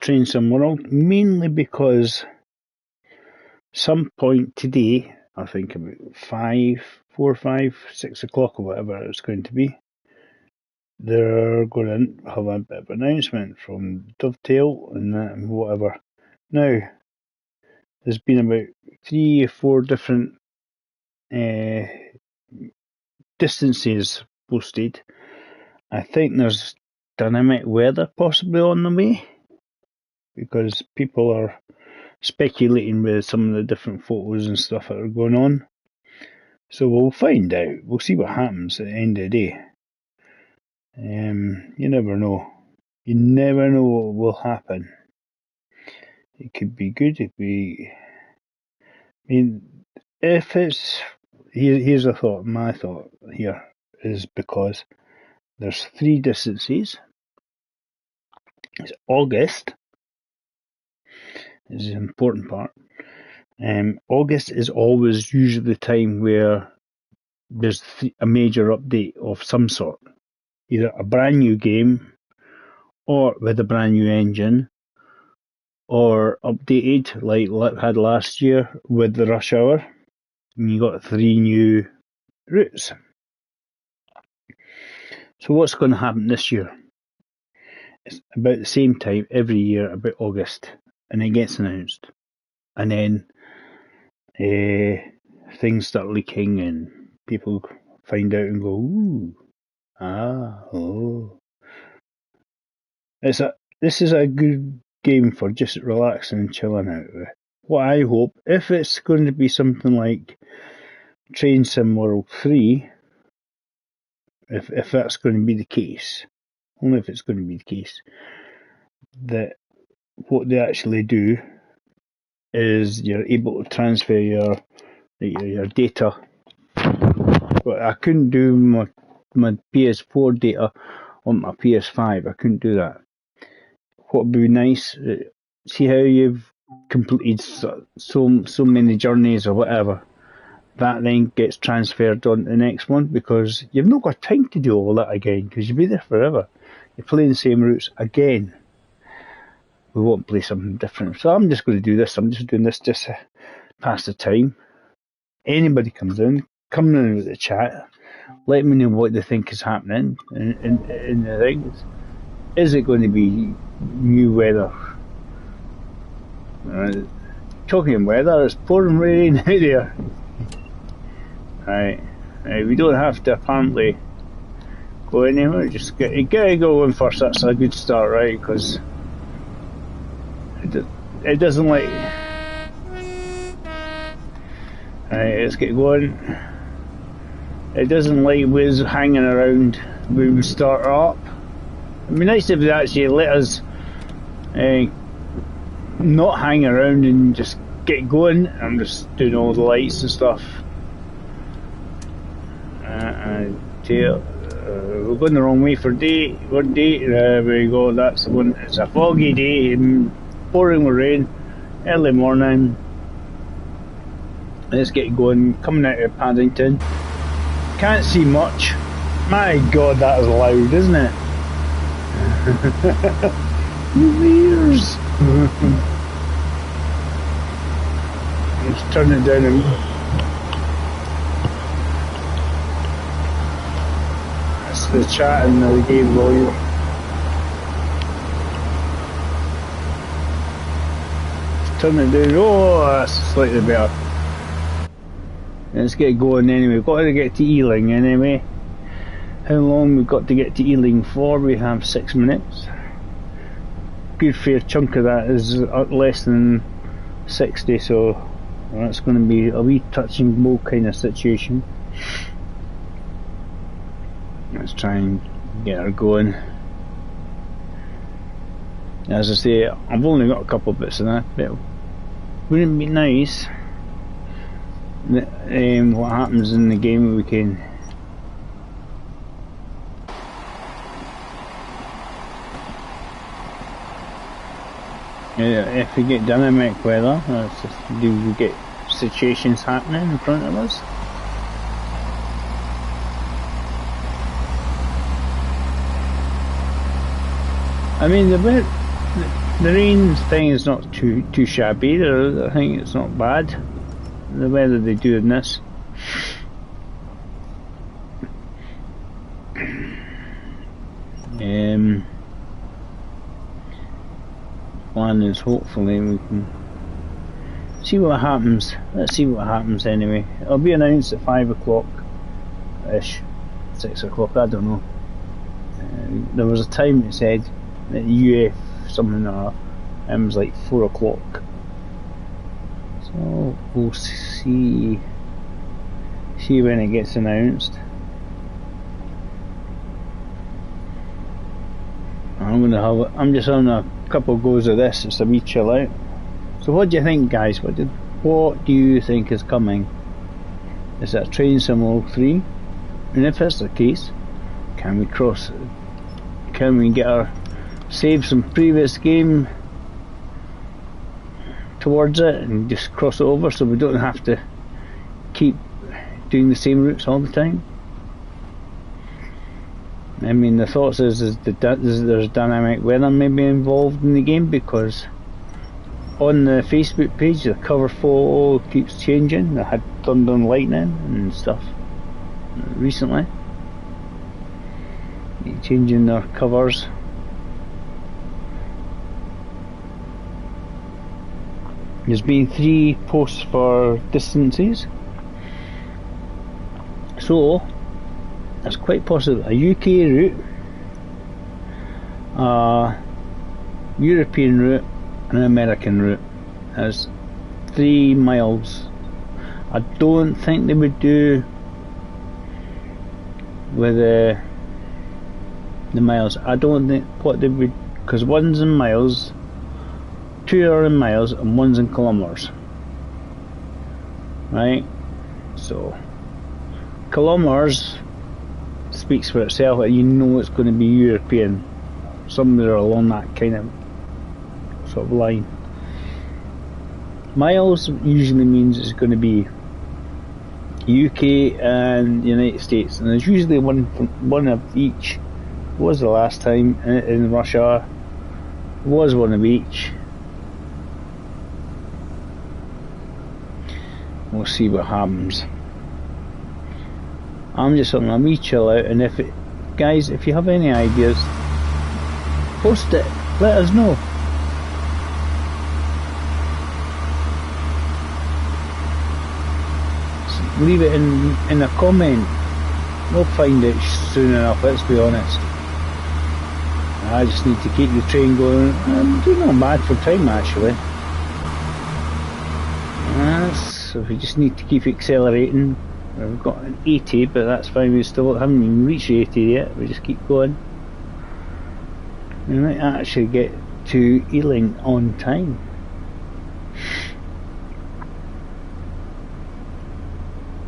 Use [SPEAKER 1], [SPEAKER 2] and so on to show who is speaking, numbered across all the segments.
[SPEAKER 1] Train Sim World, mainly because some point today, I think about 4, 5, 6 o'clock or whatever it's going to be, they're going to have a bit of an announcement from Dovetail and that and whatever. Now, there's been about 3 or 4 different distances posted. I think there's dynamic weather possibly on the way, because people are speculating with some of the different photos and stuff that are going on. So we'll find out. We'll see what happens at the end of the day. You never know. You never know what will happen. It could be good. It could be. I mean, if it's here's a thought. My thought here is because there's 3 distances. It's August. This is an important part. August is always usually the time where there's a major update of some sort. Either a brand new game, or with a brand new engine, or updated like I had last year with the Rush Hour. And you got 3 new routes. So what's going to happen this year? It's about the same time every year, about August, and it gets announced. And then things start leaking and people find out and go, ooh, oh. This is a good game for just relaxing and chilling out with. What I hope, if it's going to be something like Train Sim World 3, if that's going to be the case, only if it's going to be the case, that what they actually do is you're able to transfer your data. But I couldn't do my PS4 data on my PS5. I couldn't do that. What would be nice, see how you've completed so many journeys or whatever, that then gets transferred on to the next one, because you've not got time to do all that again, because you'll be there forever. You're playing the same routes again. We won't play something different. So I'm just going to do this. I'm just doing this just to pass the time. Anybody comes in, come in with the chat. Let me know what they think is happening in the things. Is it going to be new weather? Talking of weather, it's pouring rain out there. Right. We don't have to apparently go anywhere. Just get going first. That's a good start, right? Because it doesn't like. Right, let's get going. It doesn't like us hanging around when we start up. It'd be nice if they actually let us not hang around and just get going. I'm just doing all the lights and stuff. We're going the wrong way for day. What day? There we go. That's the one. It's a foggy day, pouring with rain, early morning. Let's get going. Coming out of Paddington. Can't see much. My God, that is loud, isn't it? Your ears. Let's turn it down and that's the chat and the game volume. Let's turn it down. Oh, that's slightly better. Let's get going anyway. We've got to get to Ealing anyway. How long we've got to get to Ealing for? We have 6 minutes. Good fair chunk of that is less than 60, so that's going to be a wee touch and go kind of situation. Let's try and get her going. As I say, I've only got a couple of bits of that, but wouldn't it be nice what happens in the game we can if we get dynamic weather, do we get situations happening in front of us? I mean, The rain thing is not too shabby either. I think it's not bad. The weather they do in this. Plan is hopefully we can see what happens. Let's see what happens anyway. It'll be announced at 5 o'clock ish, 6 o'clock, I don't know. There was a time it said that UF something or it was like 4 o'clock. So we'll see when it gets announced. I'm just having a couple goes of this. It's a wee chill out. So what do you think, guys? What do you think is coming? Is it Train Sim 03? And if it's the case, can we get our save some previous game towards it and just cross it over so we don't have to keep doing the same routes all the time? I mean, the thoughts is that there's dynamic weather maybe involved in the game, because on the Facebook page the cover photo keeps changing. They had thunder and lightning and stuff recently, changing their covers. There's been 3 posts for distances, so it's quite possible a UK route, a European route and an American route. There's 3 miles. I don't think they would do with the miles. I don't think what they would, because one's in miles, 2 are in miles and one's in kilometers, right? So kilometers speaks for itself. You know it's going to be European, somewhere along that kind of sort of line. Miles usually means it's going to be UK and United States, and there's usually one of each. Was the last time in Russia was one of each. We'll see what happens. I'm just on a wee chill out, and guys, if you have any ideas, post it, let us know. Leave it in a comment. We'll find it soon enough, let's be honest. I just need to keep the train going. I'm doing not bad for time, actually. So we just need to keep accelerating. We've got an 80, but that's fine. We still haven't even reached 80 yet. We just keep going. We might actually get to Ealing on time.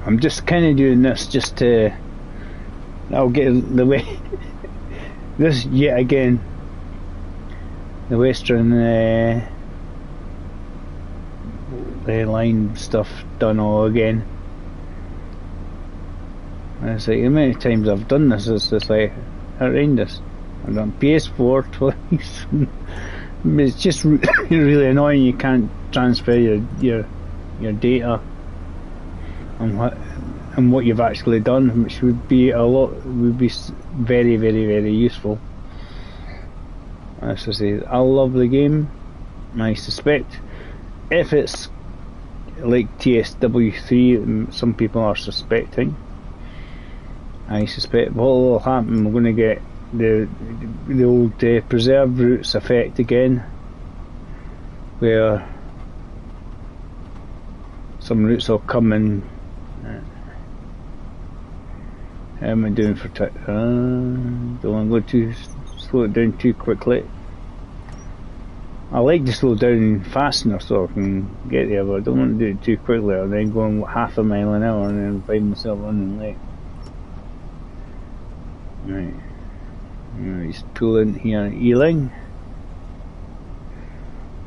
[SPEAKER 1] I'm just kind of doing this just to. I'll get the way. This yet again. The Western the line stuff done all again. It's like how many times I've done this, it's just like horrendous. I've done PS4 twice. It's just really annoying. You can't transfer your data and what you've actually done, which would be very, very, very useful. As I say, I love the game. I suspect if it's like TSW3, some people are suspecting. I suspect what will happen, we're going to get the old preserved routes effect again, where some routes will come in. How am I doing for don't want to go slow it down too quickly. I like to slow down fast enough so I can get there, but I don't want to do it too quickly and then going half a mile an hour and then find myself running late. Right, just pull in here at Ealing.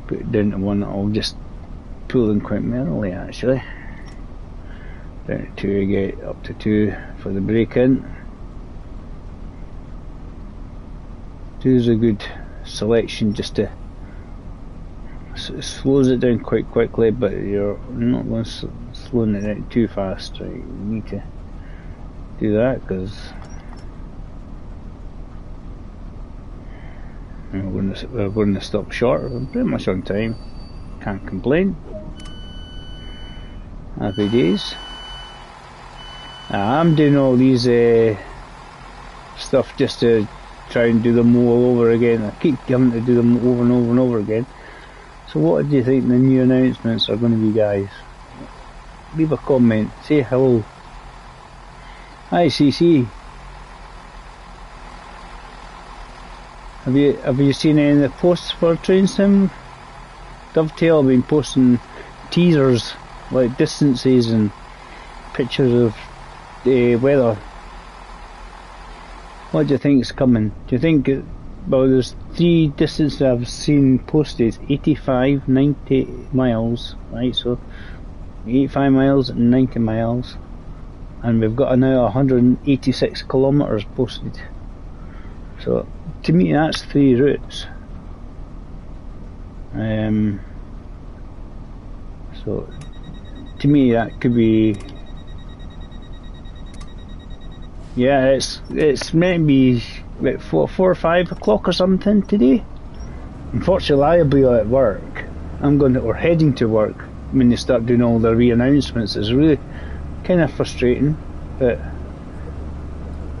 [SPEAKER 1] Put it down to one that I'll just pull in quite merrily actually. Down to 2 again, up to 2 for the break in. 2 is a good selection just to slows it down quite quickly, but you're not going to slowing it down too fast. Right? You need to do that because we're going to stop short. We're pretty much on time. Can't complain. Happy days. I'm doing all these stuff just to try and do them all over again. I keep having to do them over and over and over again. So what do you think the new announcements are going to be, guys? Leave a comment. Say hello. Hi CC. Have you seen any of the posts for Train Sim? Dovetail have been posting teasers like distances and pictures of the weather. What do you think is coming? Do you think well, there's 3 distances I've seen posted: 85, 90 miles, right? So 85 miles and 90 miles, and we've got now 186 kilometers posted. So to me, that's 3 routes. So to me, that could be. Yeah, it's meant to be like 4 or 5 o'clock or something today. Unfortunately, I'll be at work. We're heading to work when they start doing all the re-announcements. It's really kind of frustrating, but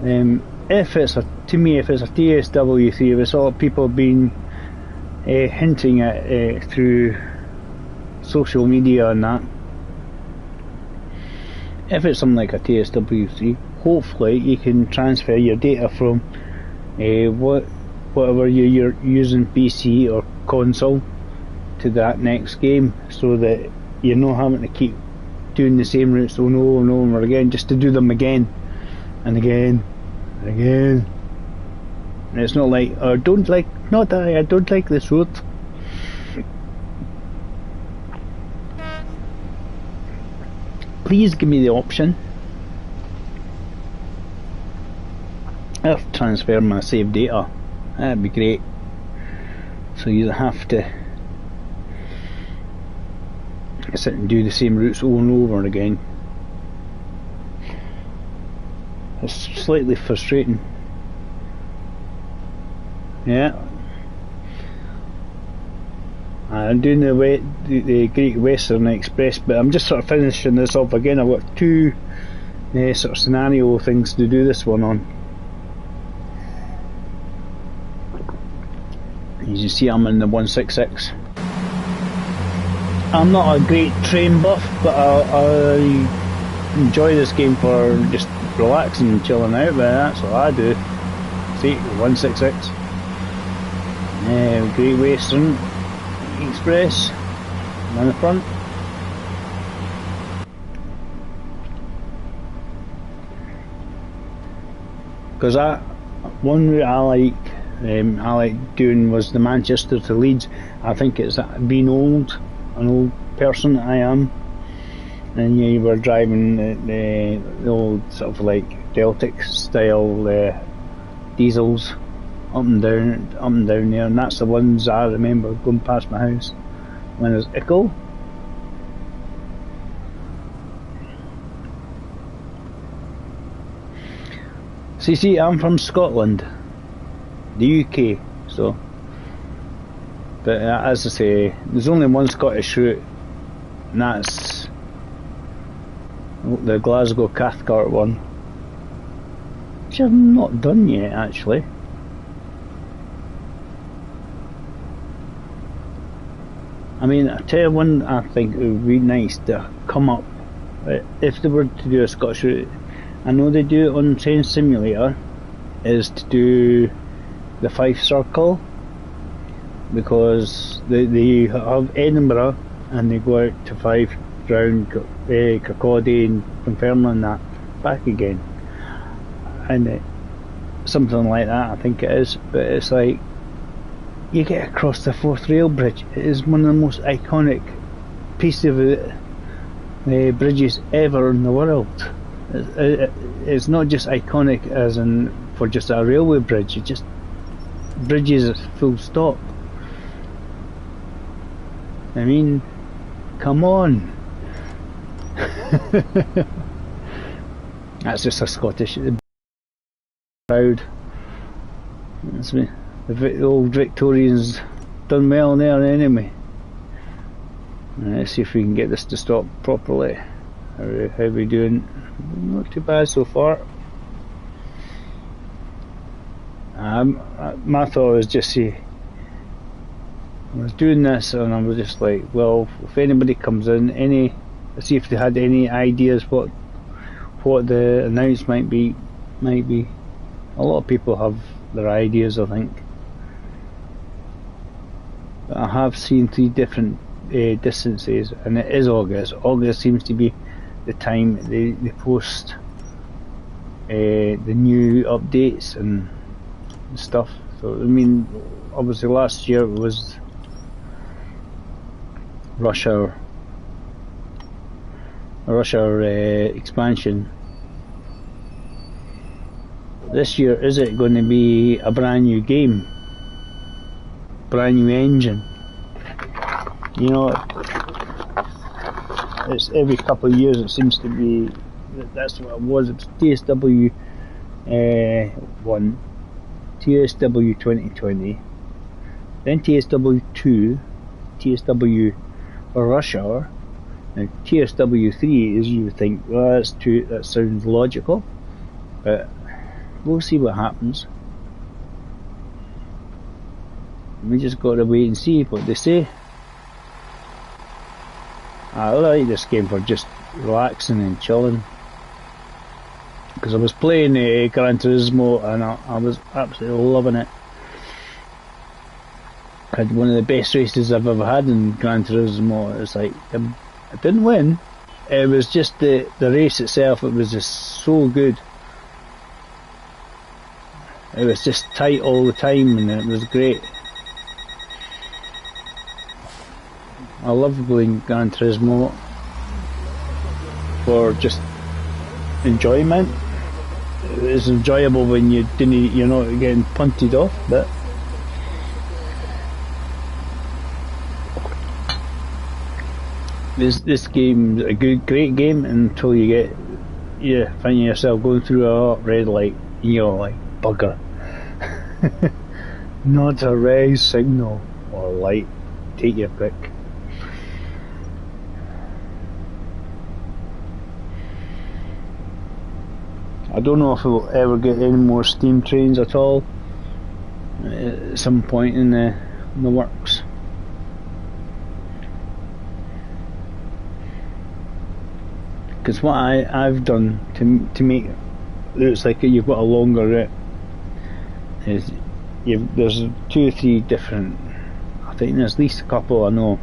[SPEAKER 1] if it's a TSW3, if it's all people been hinting at through social media and that, if it's something like a TSW3, hopefully you can transfer your data from whatever you're using, PC or console, to that next game, so that you're not having to keep doing the same routes over and over and over again, just to do them again and again and again. And it's not like, I don't like this route. Please give me the option of transfer my saved data. That'd be great. So you have to sit and do the same routes over and over again. It's slightly frustrating. Yeah. I'm doing the Great Western Express, but I'm just sort of finishing this off again. I've got 2 sort of scenario things to do this one on. As you see, I'm in the 166. I'm not a great train buff, but I enjoy this game for just relaxing and chilling out, but that's what I do. See, 166. Great Western Express on the front. Because one route I like doing was the Manchester to Leeds. I think it's being an old person I am, and you were driving the old sort of like Celtic style diesels up and down there, and that's the ones I remember going past my house when I was ickle. See, I'm from Scotland, the UK, so. But as I say, there's only one Scottish route, and that's the Glasgow Cathcart one, which I've not done yet, actually. I mean, I tell you one, I think it would be nice to come up, if they were to do a Scottish route. I know they do it on Train Simulator, is to do the Fife Circle, because they have Edinburgh and they go out to Fife, round Kirkcaldy and Dunfermline and that, back again, and something like that I think it is. But it's like, you get across the Forth Rail Bridge. It is one of the most iconic pieces of bridges ever in the world. It's not just iconic as in for just a railway bridge, it's just bridges full stop. I mean, come on. That's just a Scottish proud. That's me. The old Victorians done well there anyway. Let's see if we can get this to stop properly. How are we doing? Not too bad so far. My thought was just see, I was doing this and I was just like, well, if anybody comes in, see if they had any ideas what the announcement might be. A lot of people have their ideas, I think. But I have seen 3 different distances, and it is August. August seems to be the time they post the new updates and stuff. So I mean, obviously last year it was Russia expansion. This year, is it going to be a brand new game, brand new engine? You know, it's every couple of years it seems to be. That's what it was. It's TSW 1, TSW 2020, then TSW 2, TSW Rush Hour. Now TSW 3 is, you would think, well, that's 2. That sounds logical, but we'll see what happens. We just got to wait and see what they say. I like this game for just relaxing and chilling, because I was playing Gran Turismo and I was absolutely loving it. I had one of the best races I've ever had in Gran Turismo. It's like, I didn't win, it was just the race itself, it was just so good. It was just tight all the time and it was great. I love playing Gran Turismo for just enjoyment. It's enjoyable when you're not getting punted off, but this game's a great game until you find yourself going through a red light and you're like, bugger. Not a red signal or light, take your pick. I don't know if we'll ever get any more steam trains at all at some point in the works. Because what I've done to make it looks like you've got a longer route is there's 2 or 3 different, I think there's at least a couple I know.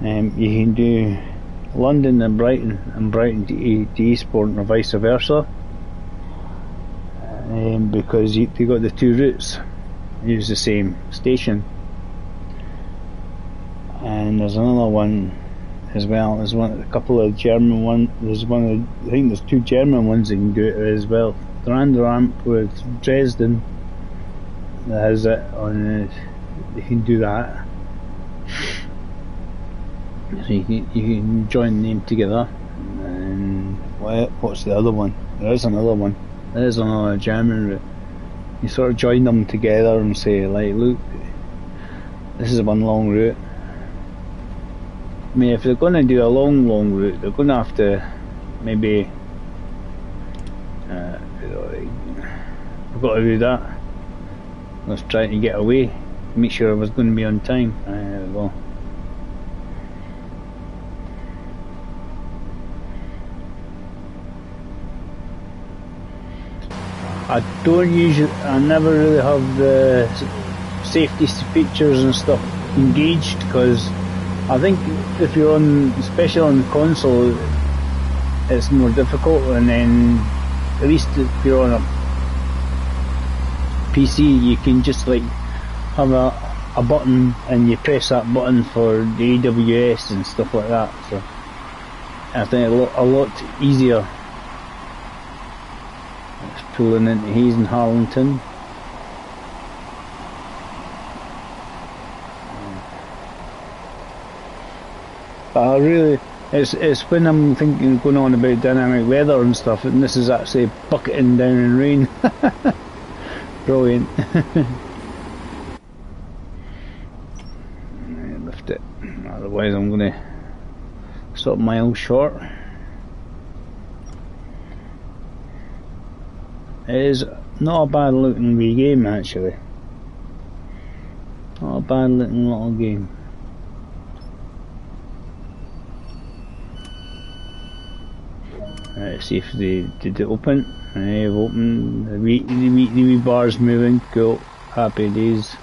[SPEAKER 1] You can do London and Brighton to Eastbourne or vice versa, because they got the 2 routes, use the same station. And there's another one as well. There's a couple of German ones. I think there's 2 German ones that can do it as well. Grand Ramp with Dresden that has it on. They can do that. So you can join them together. And what's the other one? There is another one. There is another German route. You sort of join them together and say, like, look, this is one long route. I mean, if they're going to do a long route, they're going to have to maybe we've got to do that. I was trying to get away, make sure I was going to be on time. There we go. I never really have the safety features and stuff engaged, because I think if you're on, especially on the console, it's more difficult, and then at least if you're on a PC, you can just like have a button and you press that button for the AWS and stuff like that. So I think a lot easier. It's pulling into Hayes and Harlington. But I really, it's when I'm thinking, going on about dynamic weather and stuff, and this is actually bucketing down in rain. Brilliant. Lift it, otherwise I'm going to stop miles short. It is not a bad looking wee game actually. Not a bad looking little game. Let's see if they did it open. They've opened. The wee bar's moving. Cool. Happy days.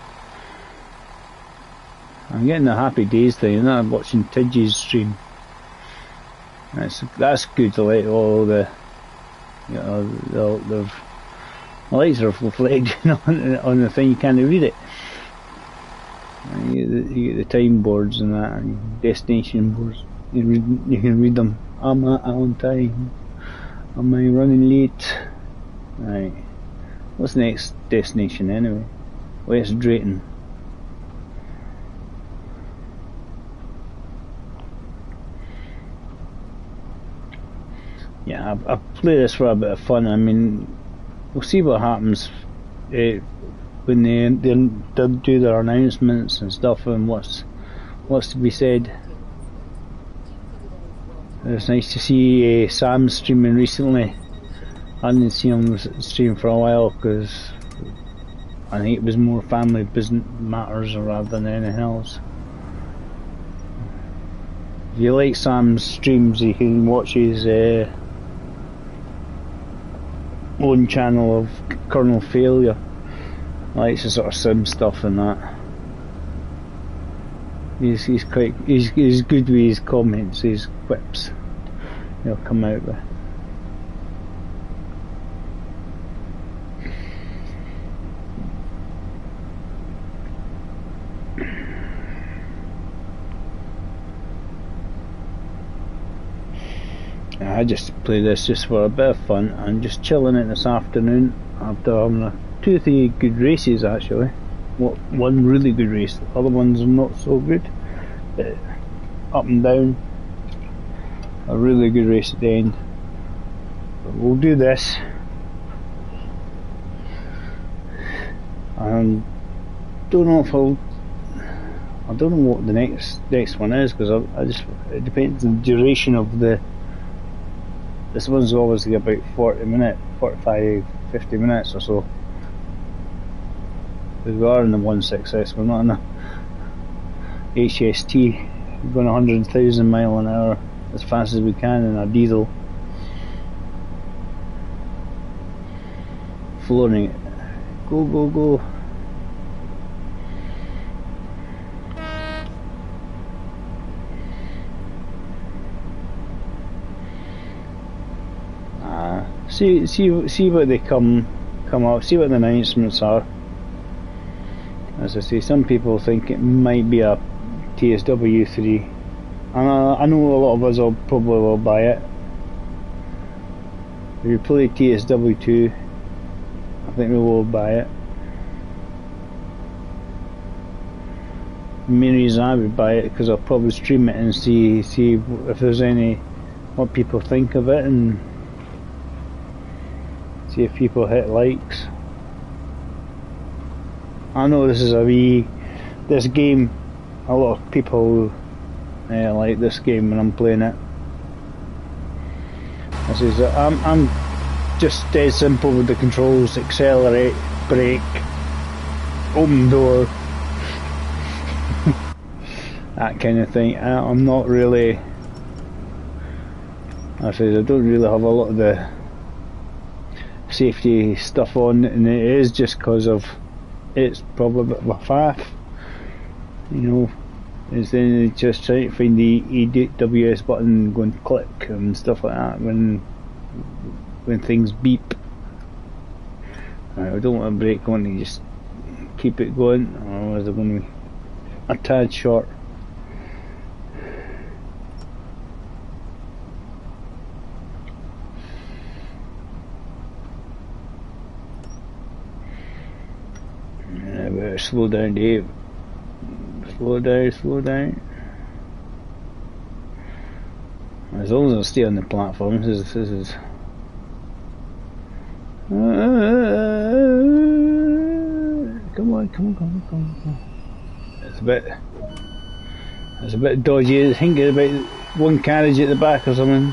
[SPEAKER 1] I'm getting the happy days thing, and I'm watching Tidgy's stream. That's good to let all the, you know, the lights are reflecting on the thing. You can't read it. You get the time boards and that, and destination boards. You can read them. I'm on time. Am I running late? Right. What's the next destination anyway? West Drayton. Yeah, I play this for a bit of fun. I mean, we'll see what happens when they do their announcements and stuff, and what's to be said. It's nice to see Sam streaming recently. I didn't see him stream for a while because I think it was more family business matters rather than anything else. If you like Sam's streams, you can watch his own channel of Colonel Failure. I like the sort of sim stuff and that. He's good with his comments, his quips. He'll come out with. I just play this just for a bit of fun. I'm just chilling it this afternoon after having 2 or 3 good races actually. One really good race, the other ones are not so good. Up and down. A really good race at the end. But we'll do this. And don't know if I don't know what the next one is, because it depends on the duration of the. This one's obviously about 40 minutes, 45, 50 minutes or so. We are in the 1.6S, we're not in a HST. We're going 100,000 miles an hour as fast as we can in a diesel. Flooring it. Go, go, go. See what they come up. See what the announcements are. As I say, some people think it might be a TSW3, and I know a lot of us probably will buy it. If you play TSW2, I think we will buy it. The main reason I would buy it because I'll probably stream it and see if there's what people think of it, and see if people hit likes. I know this is this game, a lot of people like this game when I'm playing it. I'm just dead simple with the controls: accelerate, brake, open door, that kind of thing. I'm not really, I don't really have a lot of the safety stuff on, and it is just because of it's probably a bit of a faff, you know. It's then just trying to find the AWS button, going click and stuff like that when things beep. I don't want to brake, I want to just keep it going, otherwise they're going to be a tad short. Slow down, Dave. Slow down. As long as I stay on the platform, this is. Come on. It's a bit dodgy. I think it's about one carriage at the back or something.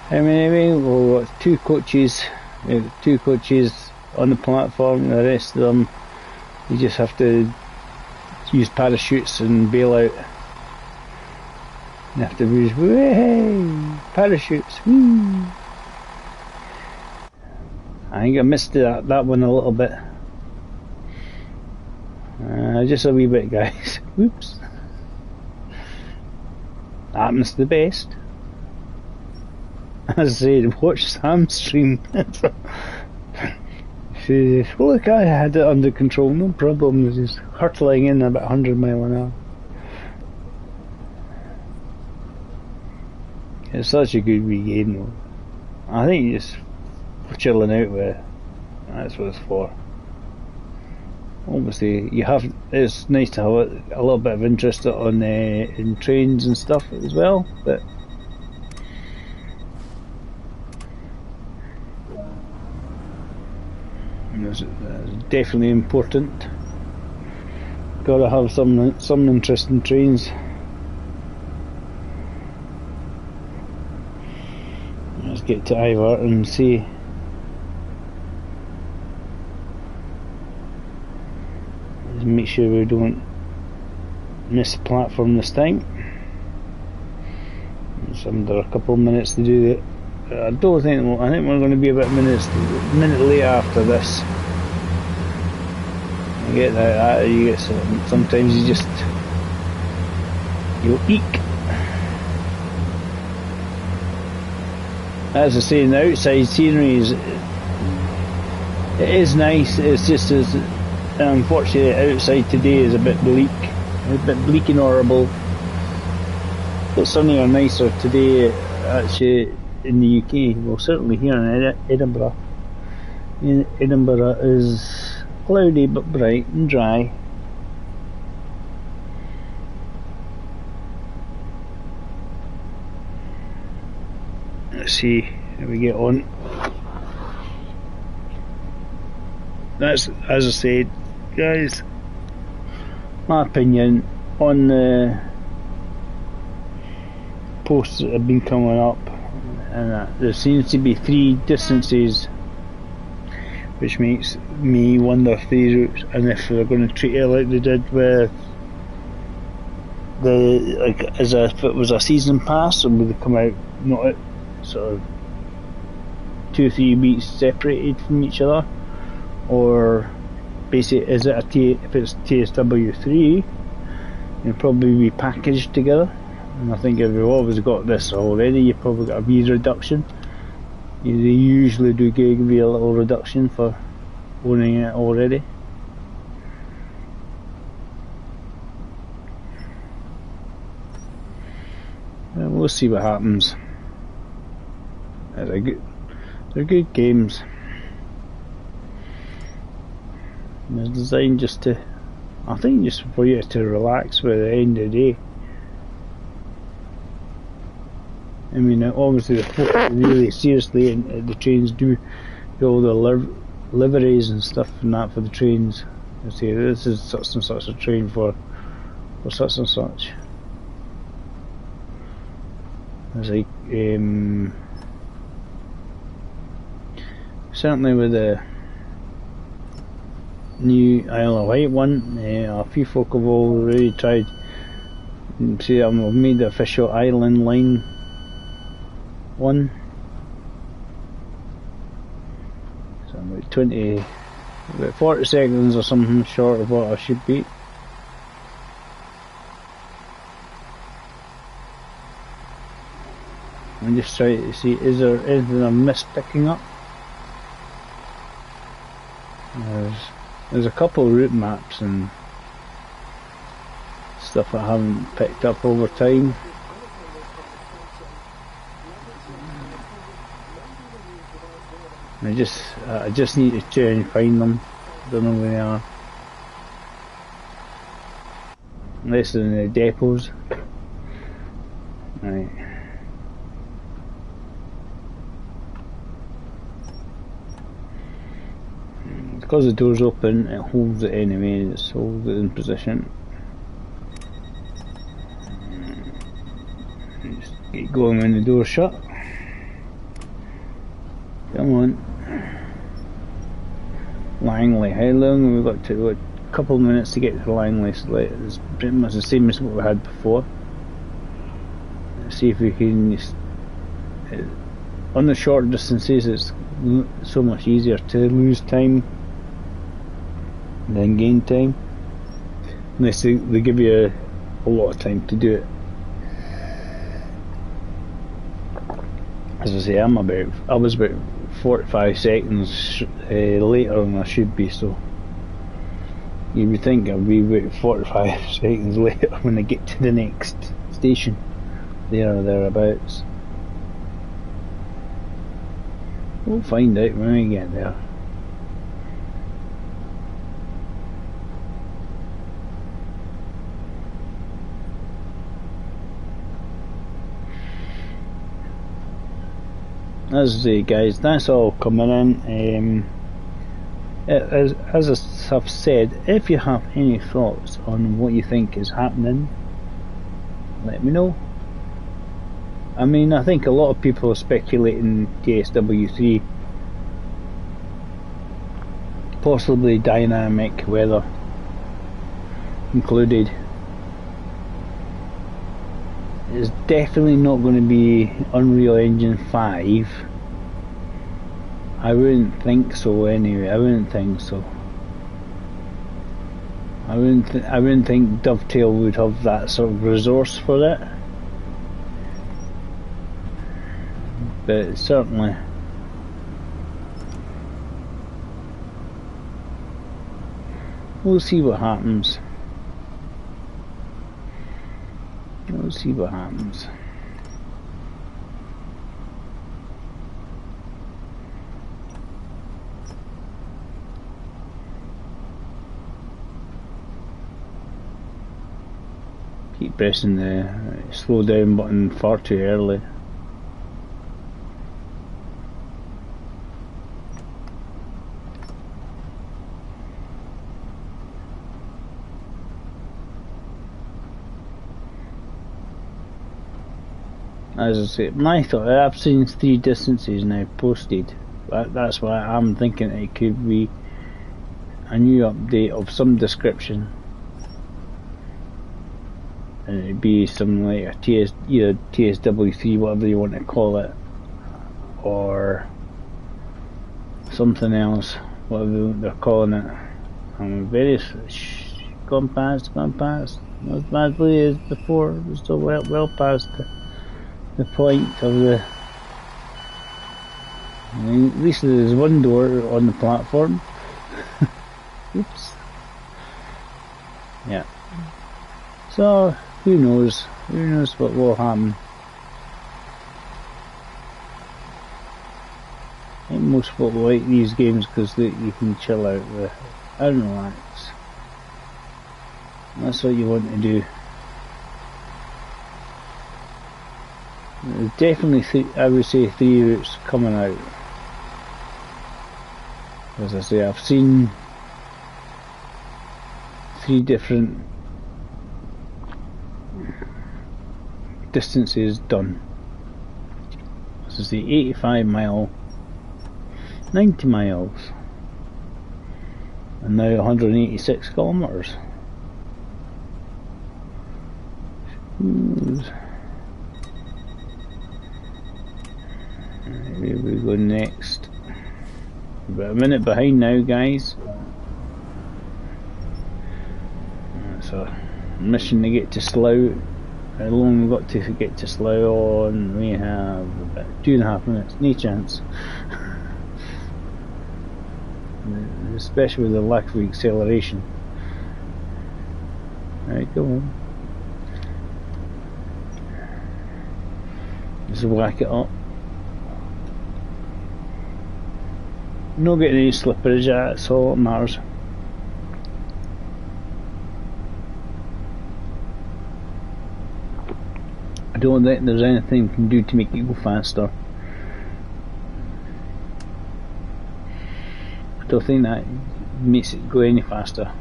[SPEAKER 1] How many? Well, got two coaches. Two coaches on the platform. The rest of them, you just have to use parachutes and bail out. You have to use parachutes. Woo. I think I missed that one a little bit. Just a wee bit, guys. Whoops. Happens to the best. As I said, watch Sam's stream. She says, look, I had it under control, no problem. He's hurtling in about 100 miles an hour. It's such a good wee game though. I think just chilling out with it. That's what it's for. Obviously, it's nice to have a little bit of interest in trains and stuff as well, but it's definitely important. Got to have some interest in trains. Let's get to Ivar and see. Make sure we don't miss the platform this time. It's under a couple of minutes to do it. I think we're going to be about a minute late after this. You get that. You get sometimes you'll eek. As I say, the outside scenery it is nice. It's just as unfortunately, outside today is a bit bleak and horrible. But sunny or nicer today, actually, in the UK. Well, certainly here in Edinburgh. Edinburgh is cloudy but bright and dry. Let's see how we get on. That's, as I said, guys, my opinion on the posts that have been coming up, and there seems to be 3 distances, which makes me wonder if these routes, and if they're going to treat it like they did with as if it was a season pass, or would they come out not sort of 2 or 3 weeks separated from each other, or basically if it's TSW3, it'll probably be packaged together. And I think if you've always got this already, you've probably got a wee reduction. They usually do give you a little reduction for owning it already. And we'll see what happens. They're good games. They're designed just to, I think, just for you to relax by the end of the day. I mean, obviously they focus really seriously, and the trains do all the liveries and stuff and that for the trains. They say this is such and such a train for such and such. It's like certainly with the new Isle of Wight one, a few folk have already tried. See, I've made the official Island Line one. So I'm about 40 seconds or something short of what I should be. I'm just trying to see, is there anything I missed picking up? There's a couple of route maps and stuff I haven't picked up over time. I just need to try and find them. Don't know where they are. Unless they're in the depots. Right. because the door's open, it holds it anyway, it holds it in position. Just get going when the door's shut. Come on. Langley, how long have we got to? What, a couple of minutes to get to Langley, so it's pretty much the same as what we had before. Let's see if we can. On the short distances, it's so much easier to lose time than gain time. Unless they give you a lot of time to do it. As I say, I was about 45 seconds later than I should be, so you would think I'd be about 45 seconds later when I get to the next station, there or thereabouts. We'll find out when we get there. As I say, guys, that's all coming in. As I have said, if you have any thoughts on what you think is happening, let me know. I mean, I think a lot of people are speculating TSW3, possibly dynamic weather included. It's definitely not going to be Unreal Engine 5. I wouldn't think so anyway. I wouldn't think so. I wouldn't think Dovetail would have that sort of resource for it. But certainly, we'll see what happens. We'll see what happens. Keep pressing the slow down button far too early. As I say, my thought, I've seen 3 distances now posted. That's why I'm thinking it could be a new update of some description. And it'd be something like a either TSW3, whatever you want to call it, or something else, whatever they're calling it. I'm very gone past, not as badly as before. We're still well past the point of the. I mean, at least there's one door on the platform. Oops. Yeah. So who knows? Who knows what will happen? I think most people like these games because you can chill out with and relax. That's what you want to do. There's definitely, I would say, 3 routes coming out. As I say, I've seen 3 different distances done. As I say, 85 mile, 90 miles, and now 186 kilometers. Where we go next? About a minute behind now, guys. It's a mission to get to Slough. How long we've got to get to Slough on? We have about 2.5 minutes. No chance. Especially with the lack of acceleration. Right, go on. Just whack it up. Not getting any slipperage, that's all that matters. I don't think there's anything you can do to make it go faster. I don't think that makes it go any faster.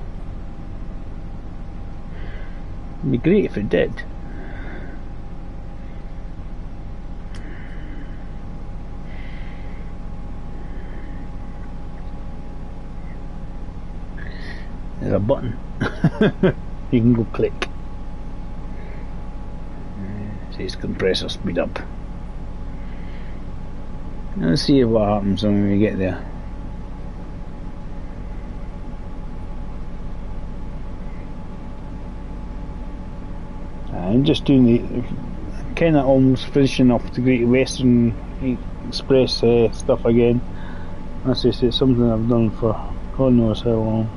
[SPEAKER 1] It'd be great if it did. There's a button. You can go click. It says compressor speed up. Let's see what happens when we get there. I'm just doing the kind of almost finishing off the Great Western Express stuff again. As I say, it's something I've done for God knows how long.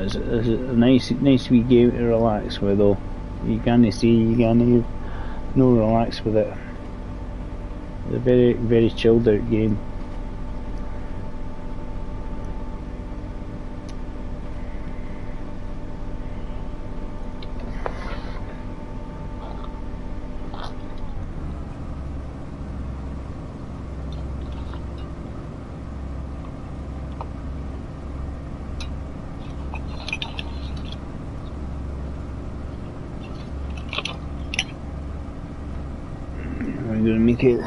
[SPEAKER 1] It's a nice wee game to relax with, though. You can't see, you can't no relax with it. It's a very chilled out game. I'm gonna make it.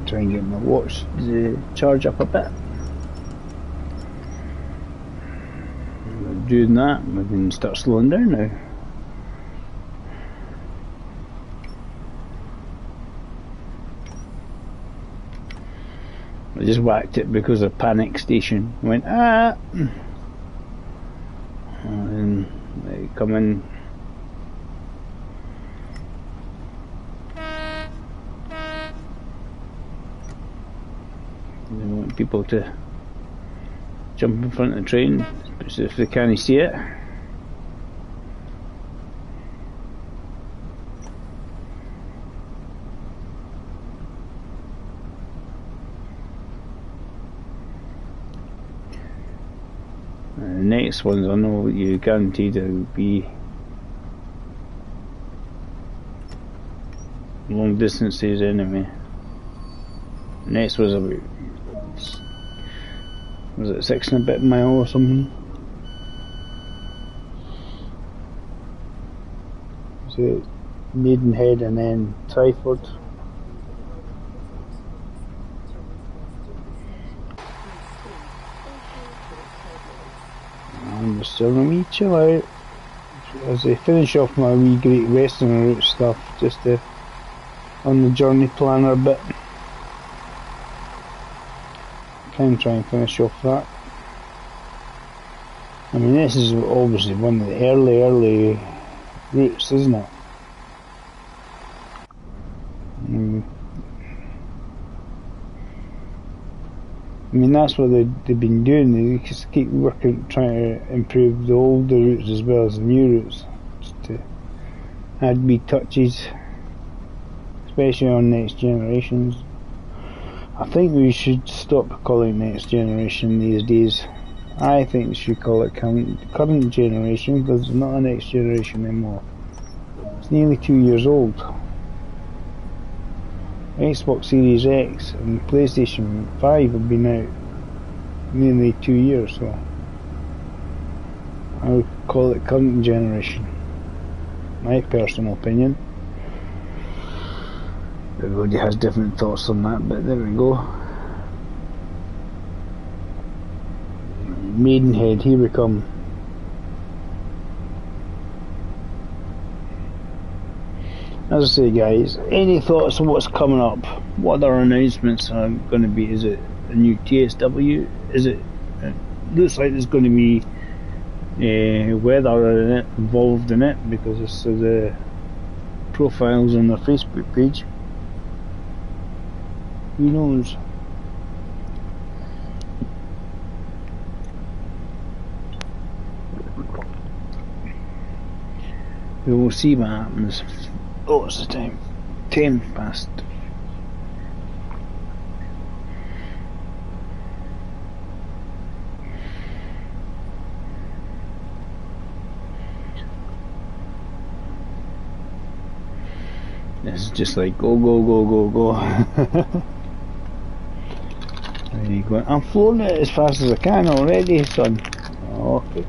[SPEAKER 1] Try and get my watch to charge up a bit. Doing that, we can start slowing down now. I just whacked it because of panic station. Went ah. And they come in. They want people to jump in front of the train, especially if they can't see it. The next ones I know you guaranteed it will be long distances anyway. The next was about, was it 6 and a bit mile or something? So Maidenhead and then Twyford. I'm just having a wee chill out as I finish off my wee Great Western route stuff, just to, on the journey planner bit. Can try and finish off that. I mean, this is obviously one of the early routes, isn't it? I mean, that's what they've been doing. They just keep working, trying to improve the older routes as well as the new routes, just to add wee touches, especially on Next Generations. I think we should stop calling it Next Generation these days. I think we should call it current generation, because it's not a Next Generation anymore. It's nearly 2 years old. Xbox Series X and PlayStation 5 have been out nearly 2 years, so I would call it current generation. My personal opinion. Everybody has different thoughts on that, but there we go. Maidenhead, here we come. As I say, guys, any thoughts on what's coming up? What other announcements are going to be? Is it a new TSW? Is it looks like there's going to be weather in it, involved in it, because it's the profiles on their Facebook page. Who knows? We will see what happens. Oh, it's the time. 10 past. It's just like go, go, go, go, go. There you go. I'm floating it as fast as I can already, son. Okay.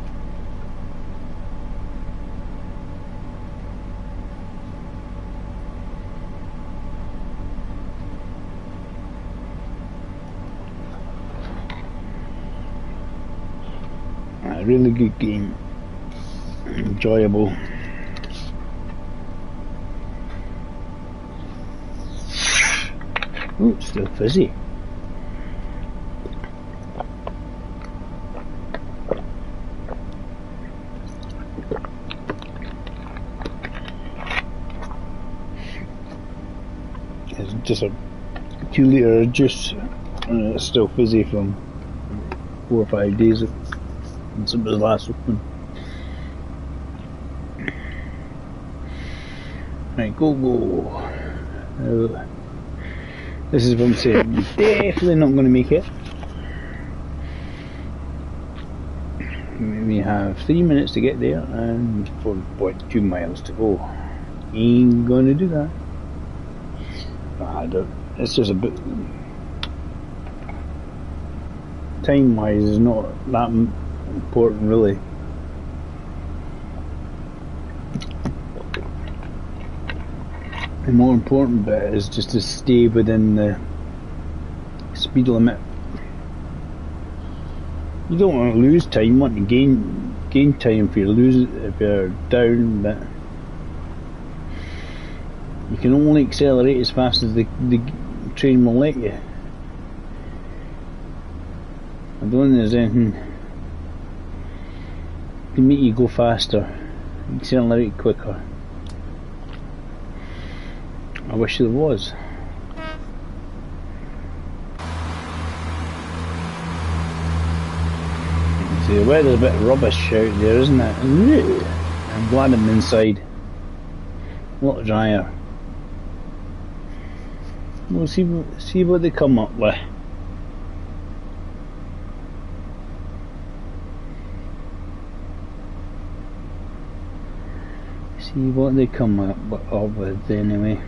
[SPEAKER 1] A really good game. Enjoyable. Ooh, it's still fizzy. It's just a 2 litre of juice and it's still fizzy from 4 or 5 days since it was last open. Right, go, go. This is what I'm saying, you're definitely not going to make it. We have 3 minutes to get there and 4.2 miles to go. Ain't going to do that. I don't, it's just a bit... Time-wise is not that important really. The more important bit is just to stay within the speed limit. You don't want to lose time, you want to gain time if you're down, but you can only accelerate as fast as the train will let you. I don't think there's anything to make you go faster, accelerate quicker. I wish there was. See, the weather's a bit rubbish out there, isn't it? I'm glad I'm inside. A lot drier. We'll see what they come up with. See what they come up with anyway.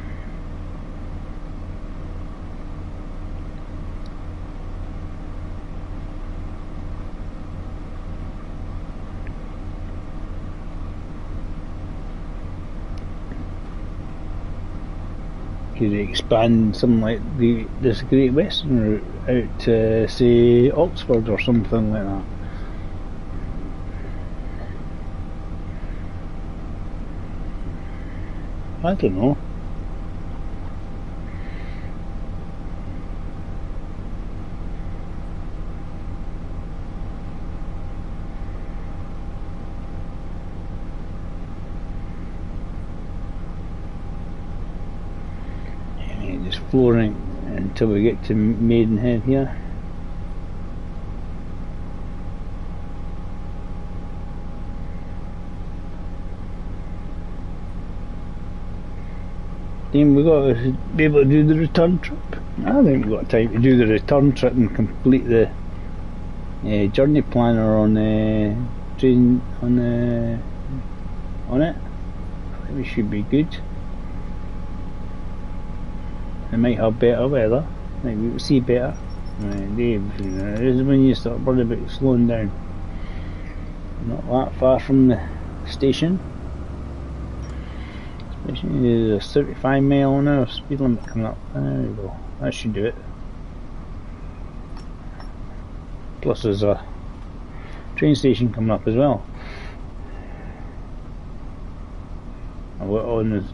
[SPEAKER 1] Could expand something like this Great Western route out to say Oxford or something like that. I don't know. Just flooring until we get to Maidenhead here. Then we've got to be able to do the return trip. I think we've got time to do the return trip and complete the journey planner on the train on it. I think we should be good. It might have better weather. Maybe we'll see better. Right, Dave, this is when you start worrying about slowing down. Not that far from the station. There's a 35 mile an hour speed limit coming up. There we go. That should do it. Plus there's a train station coming up as well. On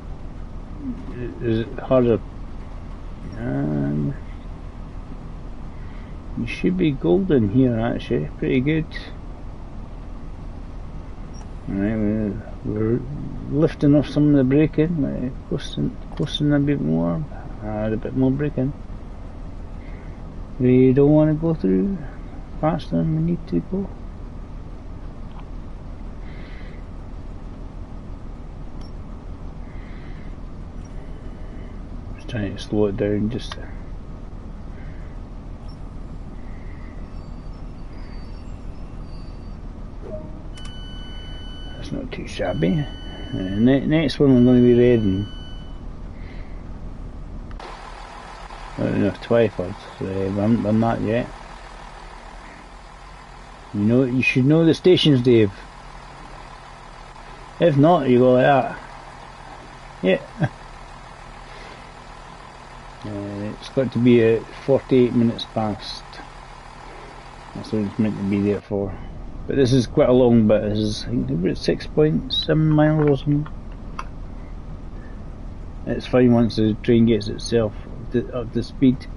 [SPEAKER 1] is it harder? You should be golden here actually. Pretty good. Alright, we're lifting off some of the braking, closing a bit more, a bit more braking. We don't want to go through faster than we need to go. Just trying to slow it down just to not too shabby. Next one we're going to be Reading. No, Twyford. We haven't done that yet. You know, you should know the stations, Dave. If not, you go like that. Yeah. It's got to be at 48 minutes past. That's what it's meant to be there for. But this is quite a long bit. This is, I think, about 6.7 miles or something. It's fine once the train gets itself up to speed.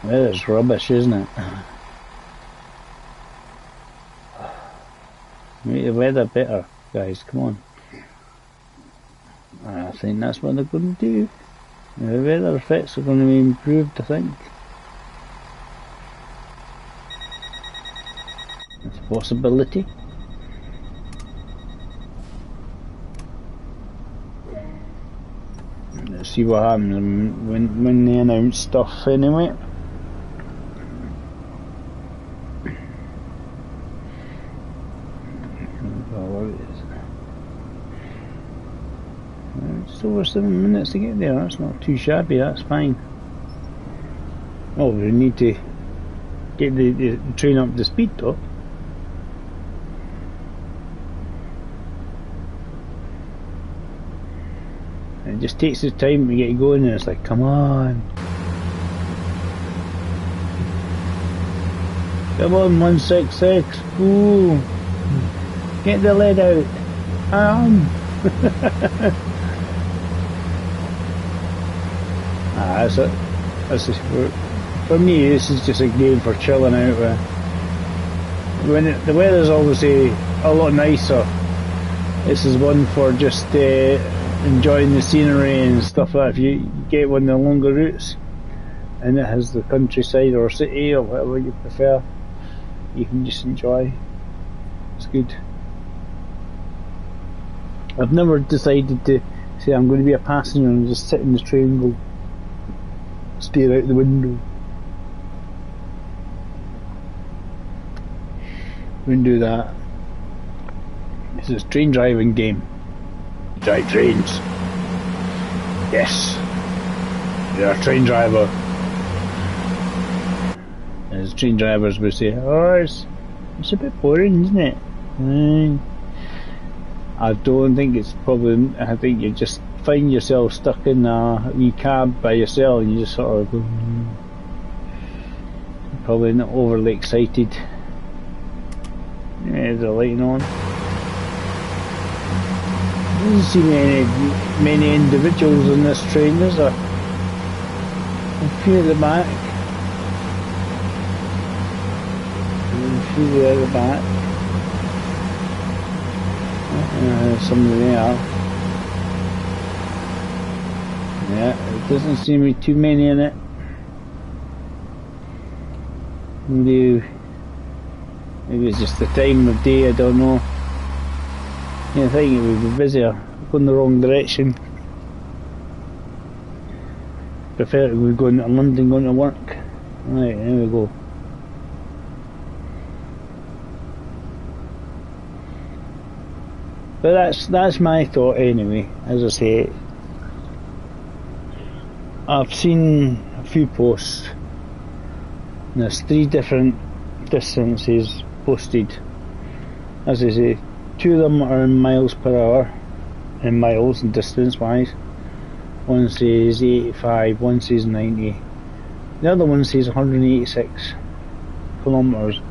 [SPEAKER 1] Well, it's rubbish, isn't it? Make the weather better, guys, come on. I think that's what they're going to do. The weather effects are going to be improved, I think. It's a possibility. Let's see what happens when they announce stuff anyway. It's over 7 minutes to get there. That's not too shabby, that's fine. Oh, we need to get the train up to speed though. It just takes the time to get going, and it's like, come on. Come on, 166. Ooh. Get the lead out. That's it. For me, this is just a game for chilling out with. When the weather's obviously a lot nicer, this is one for just enjoying the scenery and stuff like that. If you get one of the longer routes and it has the countryside or city or whatever you prefer, you can just enjoy. It's good. I've never decided to say I'm going to be a passenger and just sit in the train and go stare out the window. Wouldn't do that. This is a train driving game. Drive trains. Yes. You're a train driver. As train drivers would say, oh, it's a bit boring, isn't it? I don't think it's probably, I think you just find yourself stuck in a wee cab by yourself and you just sort of go, probably not overly excited. Yeah, the lighting on. Doesn't see many individuals in this train, is there? A few at the back. A few there at the back. Somebody there. Yeah, it doesn't seem to be too many in it. Maybe it's just the time of day, I don't know. Yeah, I think it would be busier. Going the wrong direction. Prefer to be going to London, going to work. Right, there we go. But that's my thought anyway. As I say, I've seen a few posts. There's 3 different distances posted. As I say, 2 of them are in miles per hour, in miles and distance wise. One says 85, one says 90. The other one says 186 kilometres.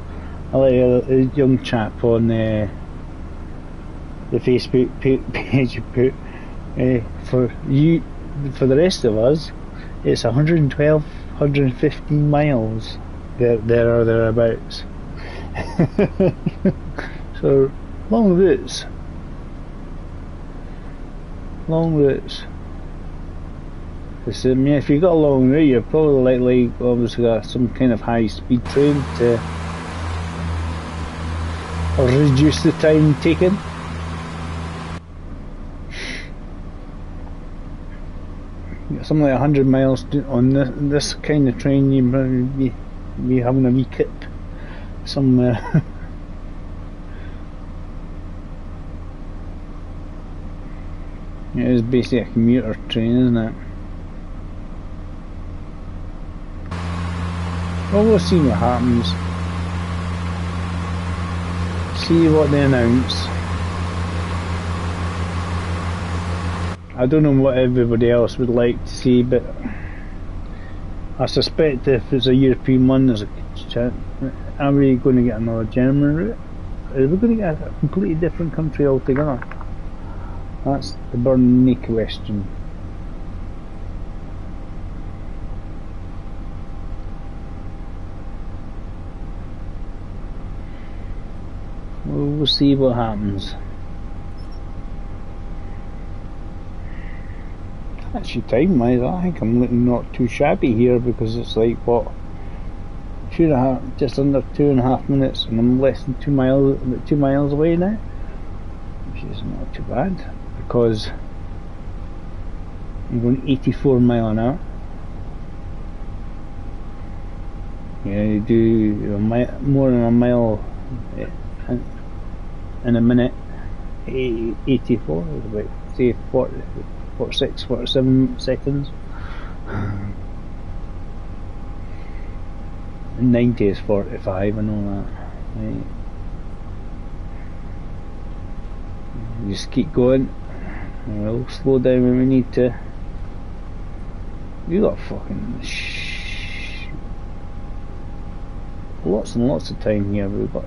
[SPEAKER 1] I like a young chap on the Facebook page you put. For the rest of us, it's 112, 115 miles. There or thereabouts. So long routes. Because I mean, if you've got a long route, you're probably likely obviously got some kind of high speed train to reduce the time taken. Something like 100 miles on this kind of train, you might be having a wee kip somewhere. It is basically a commuter train, isn't it? Well, we'll see what happens. See what they announce. I don't know what everybody else would like to see, but I suspect if it's a European one, there's a chance. Are we going to get another German route? Are we going to get a completely different country altogether? That's the burning question. We'll see what happens. Actually, time-wise, I think I'm looking not too shabby here, because it's like, what, just under 2.5 minutes, and I'm less than 2 miles, about 2 miles away now, which is not too bad, because I'm going 84 mile an hour. Yeah, you do more than a mile in a minute. 84 is about, say, 46, 47 seconds. And 90 is 45, I know that. Right. Just keep going. We'll slow down when we need to. We got fucking lots and lots of time here. We've got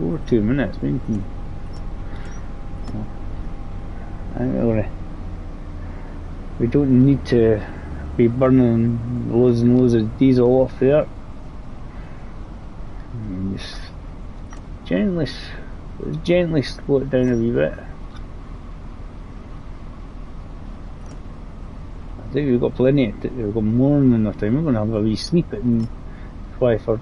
[SPEAKER 1] over 2 minutes. We can. We don't need to be burning loads and loads of diesel off there. Just gently slow it down a wee bit. I think we've got plenty. We've got more than enough time. We're going to have a wee sleep in Twyford.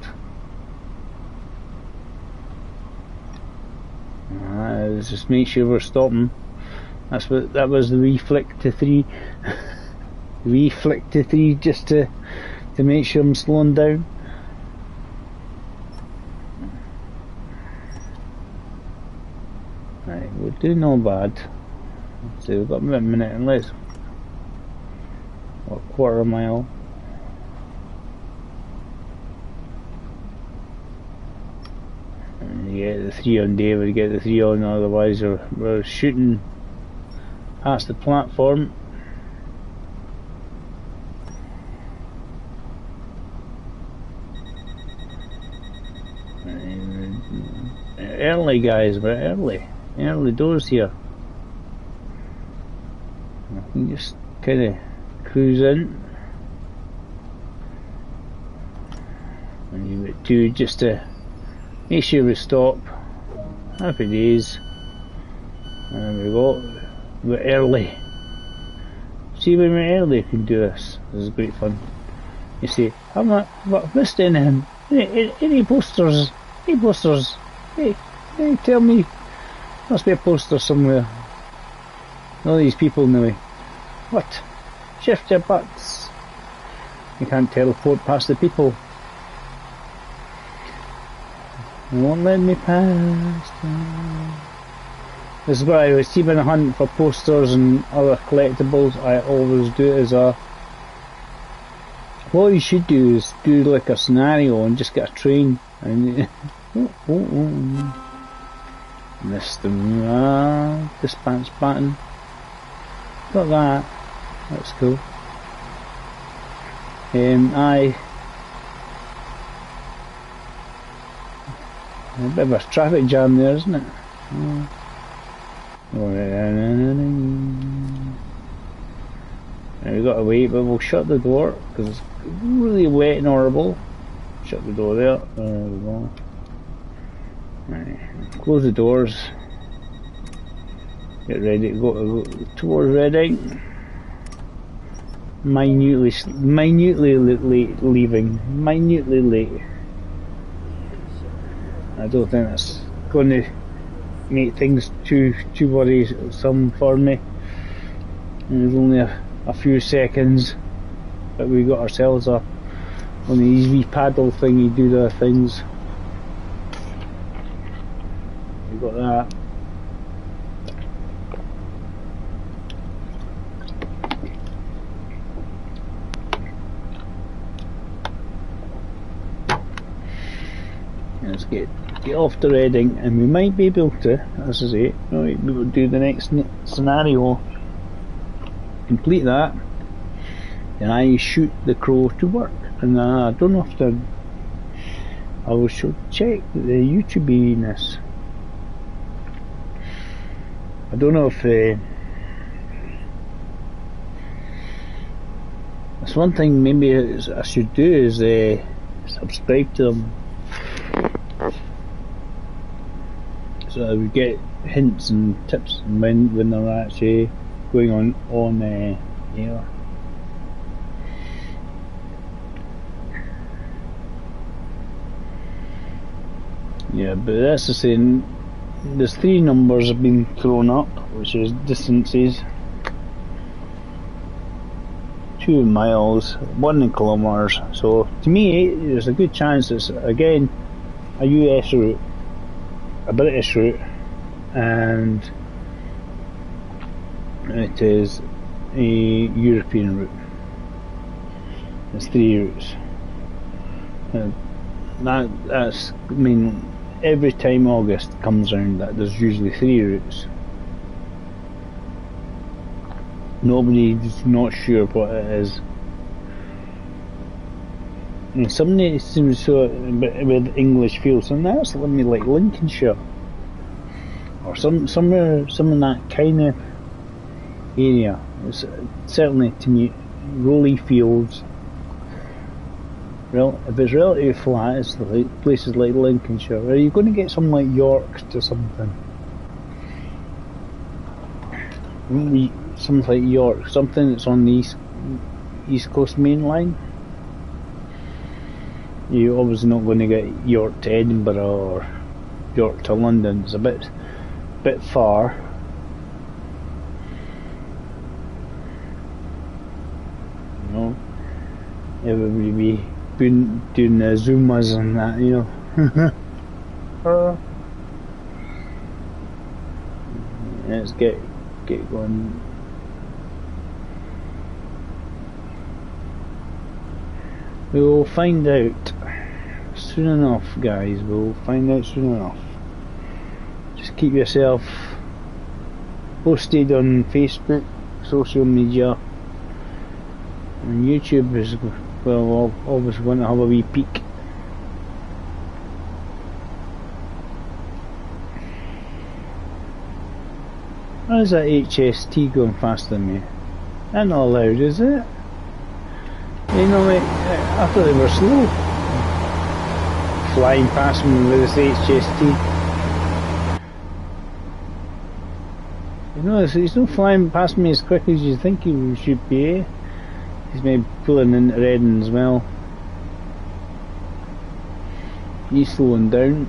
[SPEAKER 1] Let's just make sure we're stopping. That was the wee flick to 3. Wee flick to 3 just to make sure I'm slowing down. Right, we're doing no bad. So we've got about a minute and less. Or a quarter of a mile. And you get the 3 on David, get the 3 on, otherwise we're shooting past the platform. Early, guys, we're early doors here. I can just kind of cruise in. And you get 2 just to make sure we stop. Happy days. There we go. We're early. See, when we're early, you can do this. This is great fun. You see, I've not missed anything. Any posters? Any posters? Hey, tell me. Must be a poster somewhere. All these people know me. What? Shift your butts. You can't teleport past the people. They won't let me past. This is what I was keeping a hunt for posters and other collectibles. I always do it as a. What you should do is do like a scenario and just get a train and. Missed them. Dispense button. Got that. That's cool. A bit of a traffic jam there, isn't it? Now we've got to wait, but we'll shut the door because it's really wet and horrible. Shut the door there. There we go. Right. Close the doors. Get ready to go towards Reading. Minutely late leaving. Minutely late. I don't think that's going to make things too worrisome for me. And there's only a few seconds, but we got ourselves on these wee paddle thingy do their things. We got that. Let's get off to Reading, and we might be able to, as I say, we will do the next scenario, complete that, and I shoot the Crow to work. And I don't know if I will check the YouTubiness. I don't know if that's one thing maybe I should do is subscribe to them, so I would get hints and tips when they're actually going on air. Yeah, but that's the same. There's 3 numbers have been thrown up, which is distances: 2 in miles, 1 in kilometres. So to me, there's a good chance it's again a US route, a British route, and it is a European route. There's 3 routes. That's I mean, every time August comes round, that there's usually 3 routes. Nobody's not sure what it is. And somebody seems so with English feels, and that's like Lincolnshire or somewhere in that kind of area. It's certainly to me, rolly fields. Well, if it's relatively flat, it's like places like Lincolnshire. Are you going to get something like York to something? Something like York, something that's on the East Coast Main Line. You're obviously not going to get York to Edinburgh or York to London. It's a bit far. You know, everybody be doing the Zoomas and that, you know. Let's get going. We will find out soon enough, guys. We'll find out soon enough. Just keep yourself posted on Facebook, social media, and YouTube is, well, I'll always want to have a wee peek. Why is that HST going faster than me? That's not allowed, is it? You know, I thought they were slow. Flying past me with this HST. You know, he's not flying past me as quick as you think he should be, eh? He's maybe pulling into Reading as well. He's slowing down.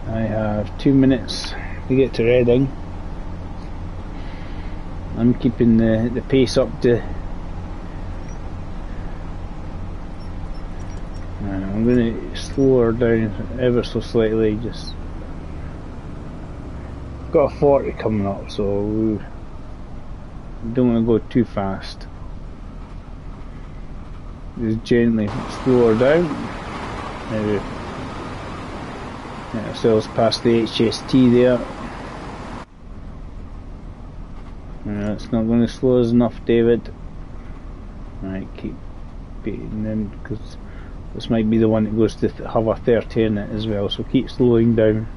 [SPEAKER 1] I have 2 minutes to get to Reading. I'm keeping the pace up to. I'm going to slow her down ever so slightly. Just got a 40 coming up, so we don't want to go too fast. Just gently slow her down. Maybe get ourselves past the HST there. It's not going to slow us enough, David. Right, keep beating them, because this might be the one that goes to have a 30 in it as well, so keep slowing down.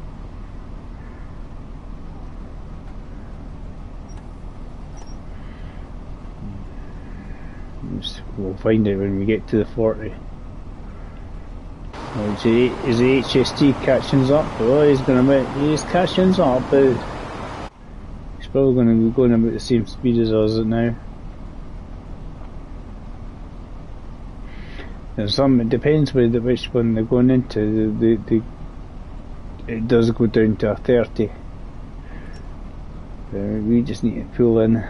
[SPEAKER 1] We'll find out when we get to the 40. Is the HST catching us up? Oh, he's catching us up, but he's probably going to be going about the same speed as us now. It depends with which one they're going into. It does go down to a 30. We just need to pull in.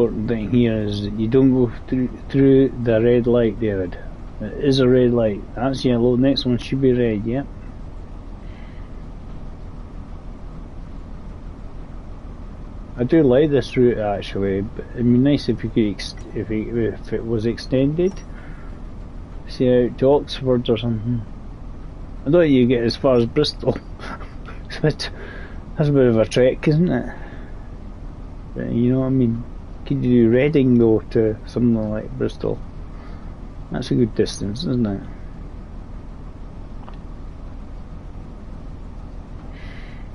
[SPEAKER 1] important thing here is that you don't go through the red light, David. It is a red light. That's yellow. Next one should be red. Yep. I do like this route actually, but it'd be nice if you could if it was extended. See out to Oxford or something. I don't think you get as far as Bristol. That's a bit of a trek, isn't it? But you know what I mean? Could you do Reading though to something like Bristol? That's a good distance, isn't it?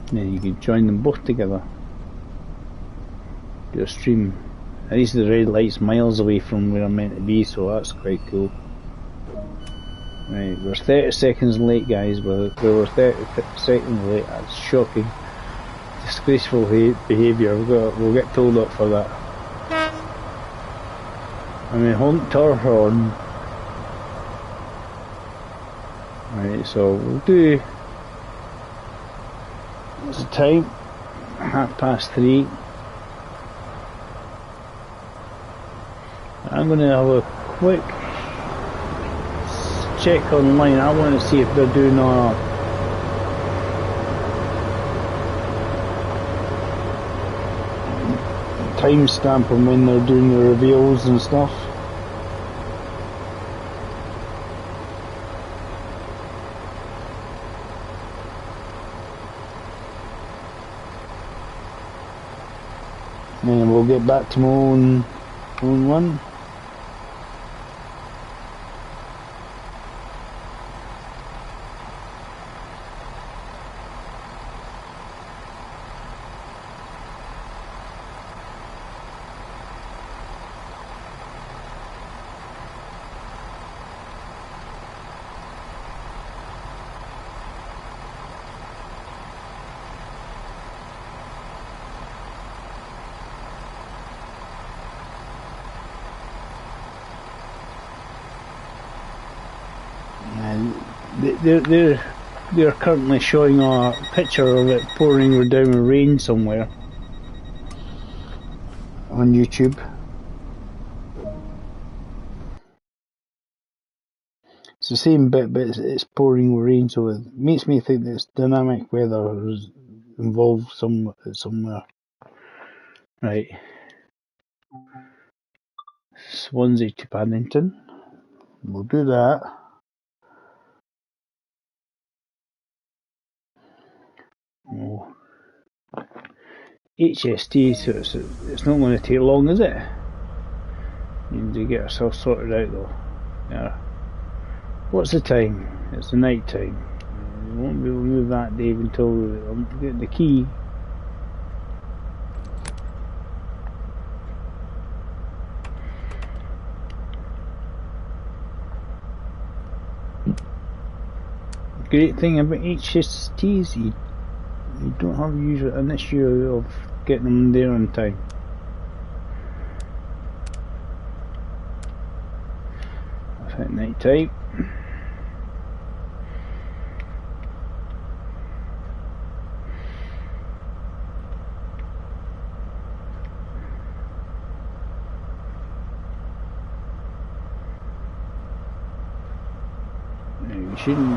[SPEAKER 1] And then you could join them both together. Do a stream. At least the red light's miles away from where I'm meant to be, so that's quite cool. Right, we're 30 seconds late, guys. We were 30 seconds late. That's shocking. Disgraceful behaviour. We'll get told up for that. I mean, honked our horn. Right, so we'll do. What's the time? 3:30. I'm going to have a quick check online. I want to see if they're doing a timestamp on when they're doing the reveals and stuff. And then we'll get back to my own one. They're currently showing a picture of it pouring down with rain somewhere on YouTube. It's the same bit, but it's pouring with rain, so it makes me think that dynamic weather is involved somewhere. Right. Swansea to Paddington. We'll do that. Oh. HST, so it's not going to take long, is it? You need to get ourselves sorted out though. Yeah. What's the time? It's the night time. We won't be able to move that, Dave, until we get the key. Great thing about HSTs, you don't have an issue of getting them there on time. That's at night time. We shouldn't.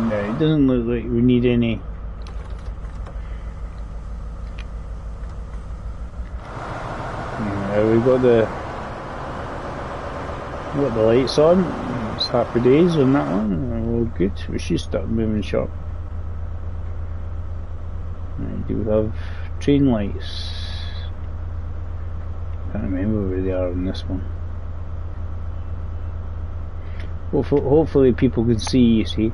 [SPEAKER 1] No, it doesn't look like we need any. We've got the lights on. It's happy days on that one. All good. We should start moving sharp. Right, do we have train lights? Can't remember where they are on this one. Hopefully people can see, you see,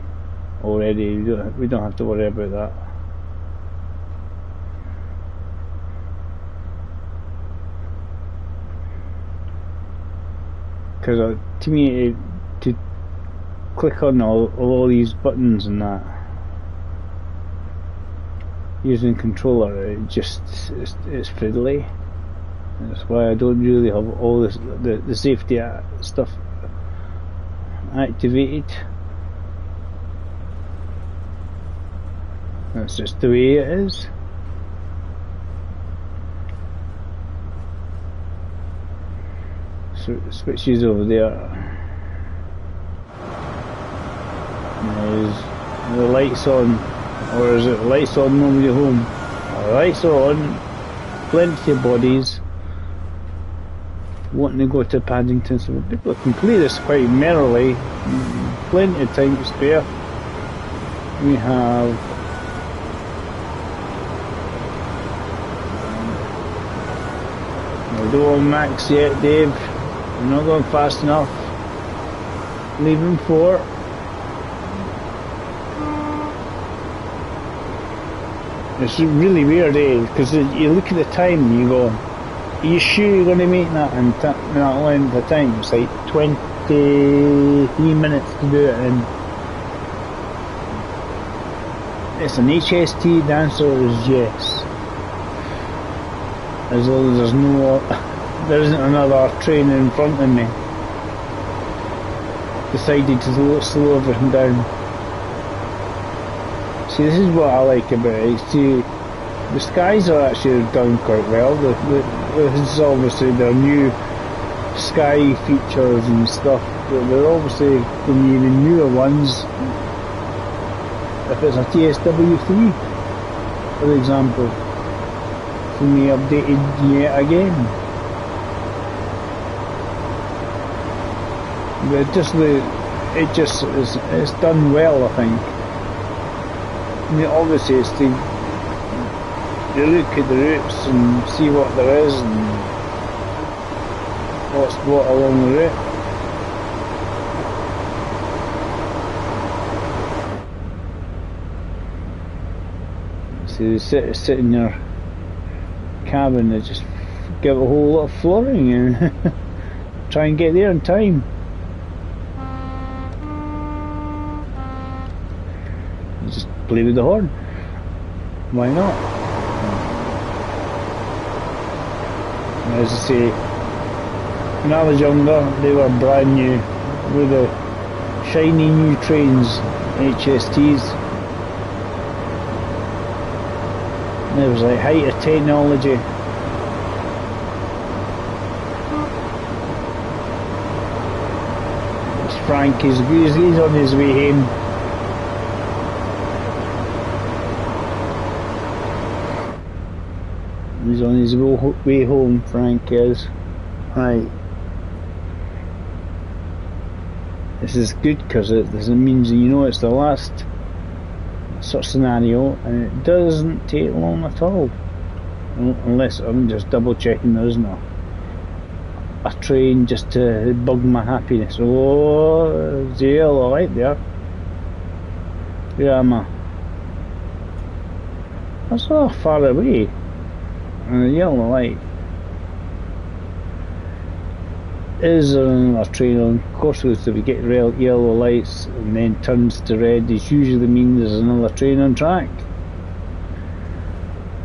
[SPEAKER 1] already. We don't have to worry about that. Because to me, to click on all these buttons and that, using controller, it's fiddly. That's why I don't really have all this the safety stuff activated. That's just the way it is. switches over there. Is the lights on, or is it lights on, nobody home? The lights are on, plenty of bodies wanting to go to Paddington, so people can play this quite merrily, plenty of time to spare. We have we don't want Max yet, Dave. We're not going fast enough. Leaving 4. It's really weird, because you look at the time and you go, are you sure you're going to make that in that length of time? It's like 23 minutes to do it in. It's an HST, the answer is yes. As long as there isn't another train in front of me. Decided to slow everything down. See, this is what I like about it. See, the skies are actually done quite well. This is obviously their new sky features and stuff. They're obviously going to be the newer ones. If it's a TSW3, for example, can be updated yet again. But it's done well, I think. I mean, obviously it's to look at the routes and see what there is and what's what along the route. So you sit in your cabin and just give a whole lot of flooring and try and get there in time. Just play with the horn. Why not? As I say, when I was younger, they were brand new with the shiny new trains, HSTs. And it was like height of technology. It's Frank, he's on his way home. He's on his way home, Frank is. Right. This is good because it means you know it's the last sort of scenario and it doesn't take long at all. Unless I'm just double checking there isn't a train just to bug my happiness. Oh, there's a yellow light there. Where am I? That's not far away. And the yellow light. Is there another train on? Of course, if we get yellow lights and then turns to red, it usually means there's another train on track.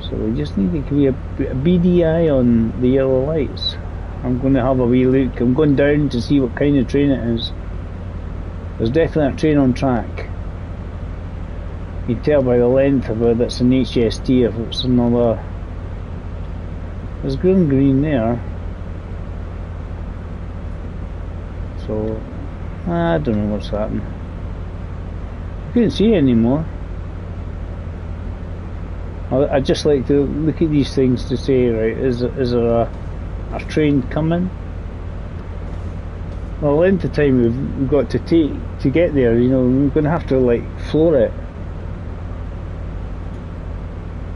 [SPEAKER 1] So we just need to be a beady eye on the yellow lights. I'm going to have a wee look. I'm going down to see what kind of train it is. There's definitely a train on track. You can tell by the length of it it's an HST if it's another. There's green there. So, I don't know what's happening. I couldn't see it anymore. I just like to look at these things to say, right, is there a train coming? Well, the length of time we've got to take to get there, you know, we're going to have to like floor it.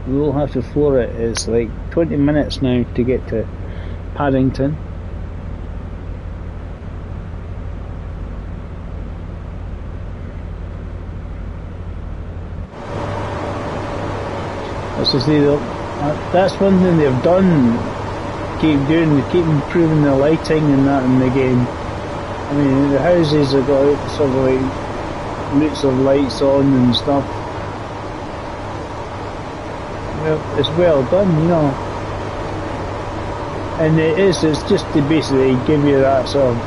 [SPEAKER 1] We will have to floor it. It's like 20 minutes now to get to Paddington. As I say, that's one thing they've done. Keep improving the lighting and that in the game. I mean, the houses have got sort of like lots of lights on and stuff. Well, it's well done, you know. And it's just to basically give you that sort of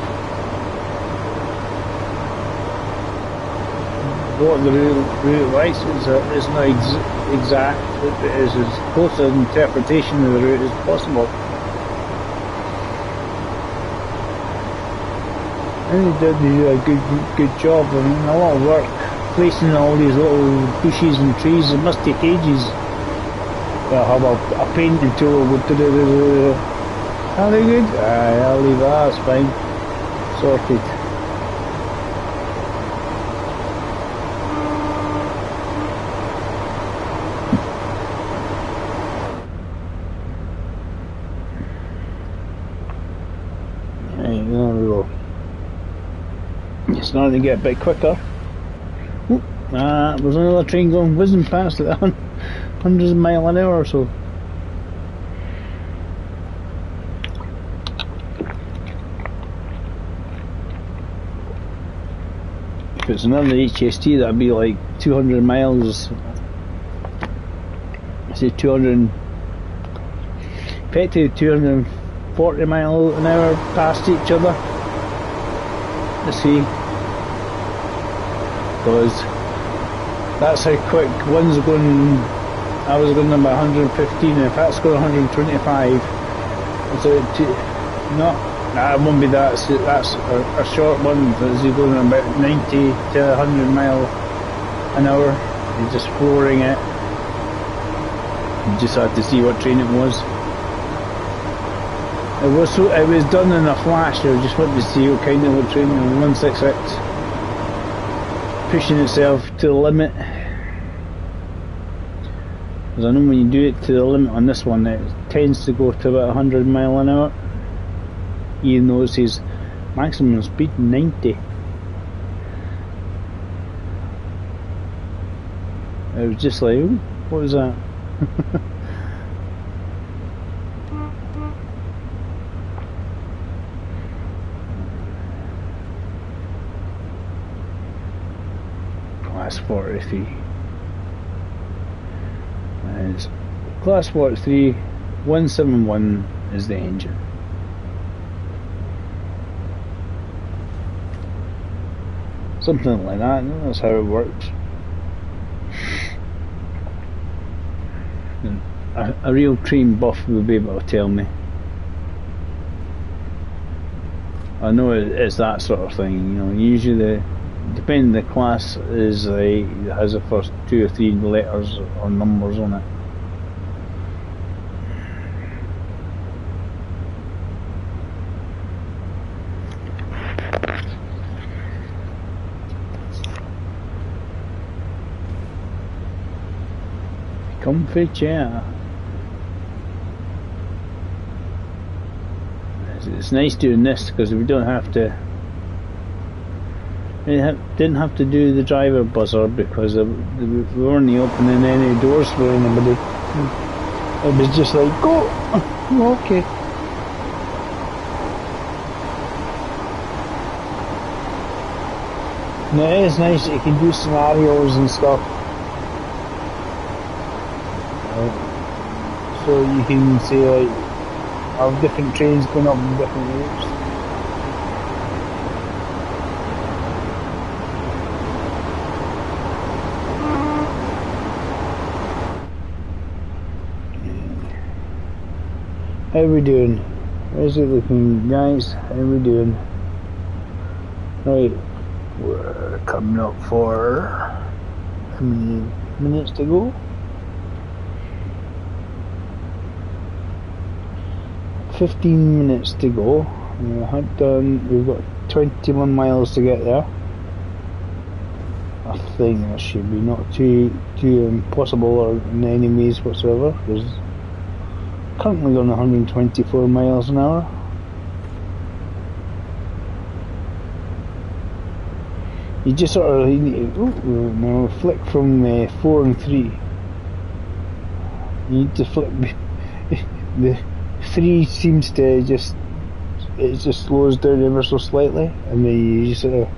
[SPEAKER 1] what the route lights is not exact, it is as close an interpretation of the route as possible. And they do a good job. I mean, a lot of work placing all these little bushes and trees. It must take ages. They'll have a painting tool with Are they good? I'll leave that, that's fine. Sorted. Right, there we go. It's starting to get a bit quicker. Oop, there's another train going whizzing past at hundreds of miles an hour or so. If it's another HST, that'd be like 200 miles. I say 200, effectively 240 miles an hour past each other. Let's see, because that's how quick one's going. I was going about 115, and if that's going 125, it's it won't be that. That's a short one. As you're going about 90 to 100 mile an hour, you're just flooring it. You just had to see what train it was. It was done in a flash. I just wanted to see what kind of train. 166 pushing itself to the limit. Because I know when you do it to the limit on this one, it tends to go to about 100 mile an hour. Even though it says maximum speed 90. I was just like, ooh, what was that? Class 43. It's Class 43, 171 is the engine. Something like that, and that's how it works. And a real train buff will be able to tell me. I know it's that sort of thing, you know. Usually, depending on the class, is it has the first 2 or 3 letters or numbers on it. Comfy chair. It's nice doing this because we don't have to. We didn't have to do the driver buzzer because we weren't opening any doors for anybody. It was just like, go! Okay. And it is nice that you can do scenarios and stuff. So you can see like have different trains going up in different routes. How we doing? How's it looking, guys? How we doing? Right, we're coming up for how many minutes to go? 15 minutes to go. We've got 21 miles to get there. I think that should be not too impossible or in any means whatsoever, because currently on 124 miles an hour. You just sort of flick from 4 and 3. You need to flick the 3 seems to it just slows down ever so slightly, and then you sort of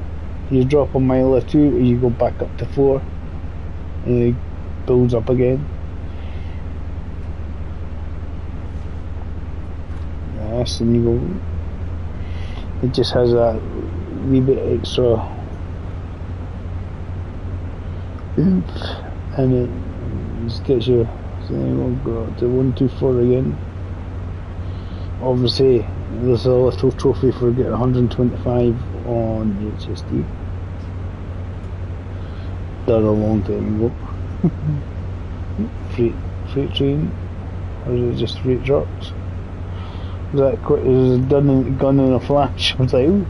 [SPEAKER 1] you drop a mile or 2 and you go back up to 4 and it builds up again. Yes, and you go, it just has that wee bit extra oomph, and it just gets you. So we'll go up to 124 again. Obviously there's a little trophy for getting 125 on the HST. Done a long time ago. freight train, or is it just freight trucks? Was that quick? Is it gone in a flash? I was like, ooh.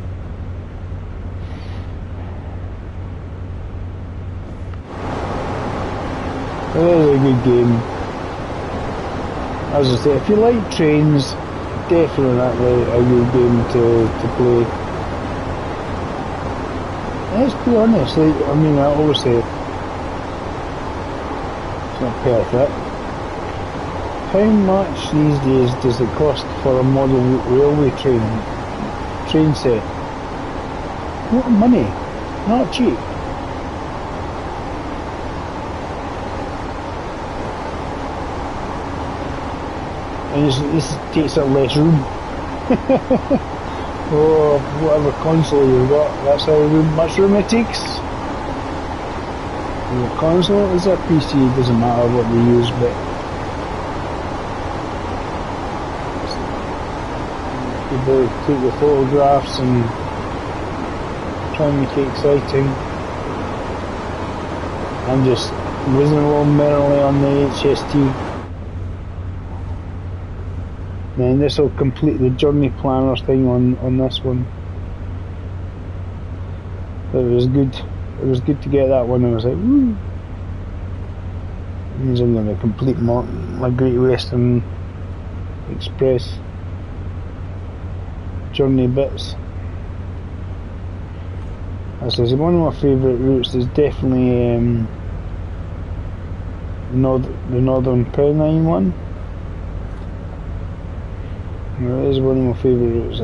[SPEAKER 1] It is a good game. As I say, if you like trains, definitely a good game to play. Let's be honest, I mean, I always say it's not perfect. How much these days does it cost for a model railway train set? What money? Not cheap. And this takes up less room. Or whatever console you've got, that's how much room it takes. Is it console? Is it PC? It doesn't matter what they use, but people take the photographs and try and make it exciting. I'm just whizzing along merrily on the HST. Then this will complete the journey planner thing on this one. But it was good. It was good to get that one. I was like, woo! It means I'm going to complete my Great Western Express journey bits. As I said, one of my favourite routes is definitely the Northern Pennine one. It is one of my favourite routes.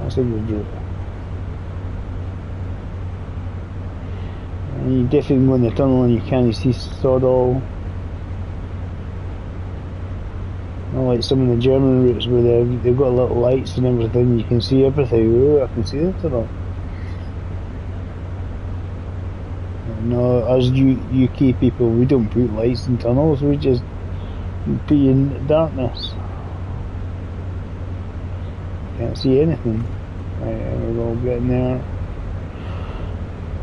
[SPEAKER 1] That's a good route. And you definitely go in the tunnel and you can't see Sodall. Not like some of the German routes where they've got little lights and everything, you can see everything. Ooh, I can see the tunnel. No, us UK people, we don't put lights in tunnels, we just put you in darkness. Can't see anything. Right, we're all getting there.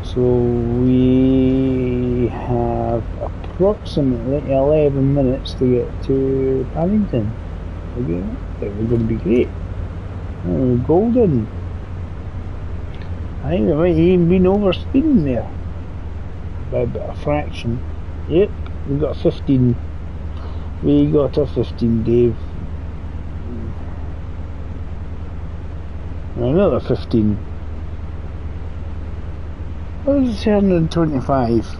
[SPEAKER 1] So we have approximately 11 minutes to get to Paddington. Okay, I think we're going to be great. Oh, golden. I think we might even been over speeding there by a fraction. Yep, we got 15. We got a 15, Dave. Another 15. What is 125?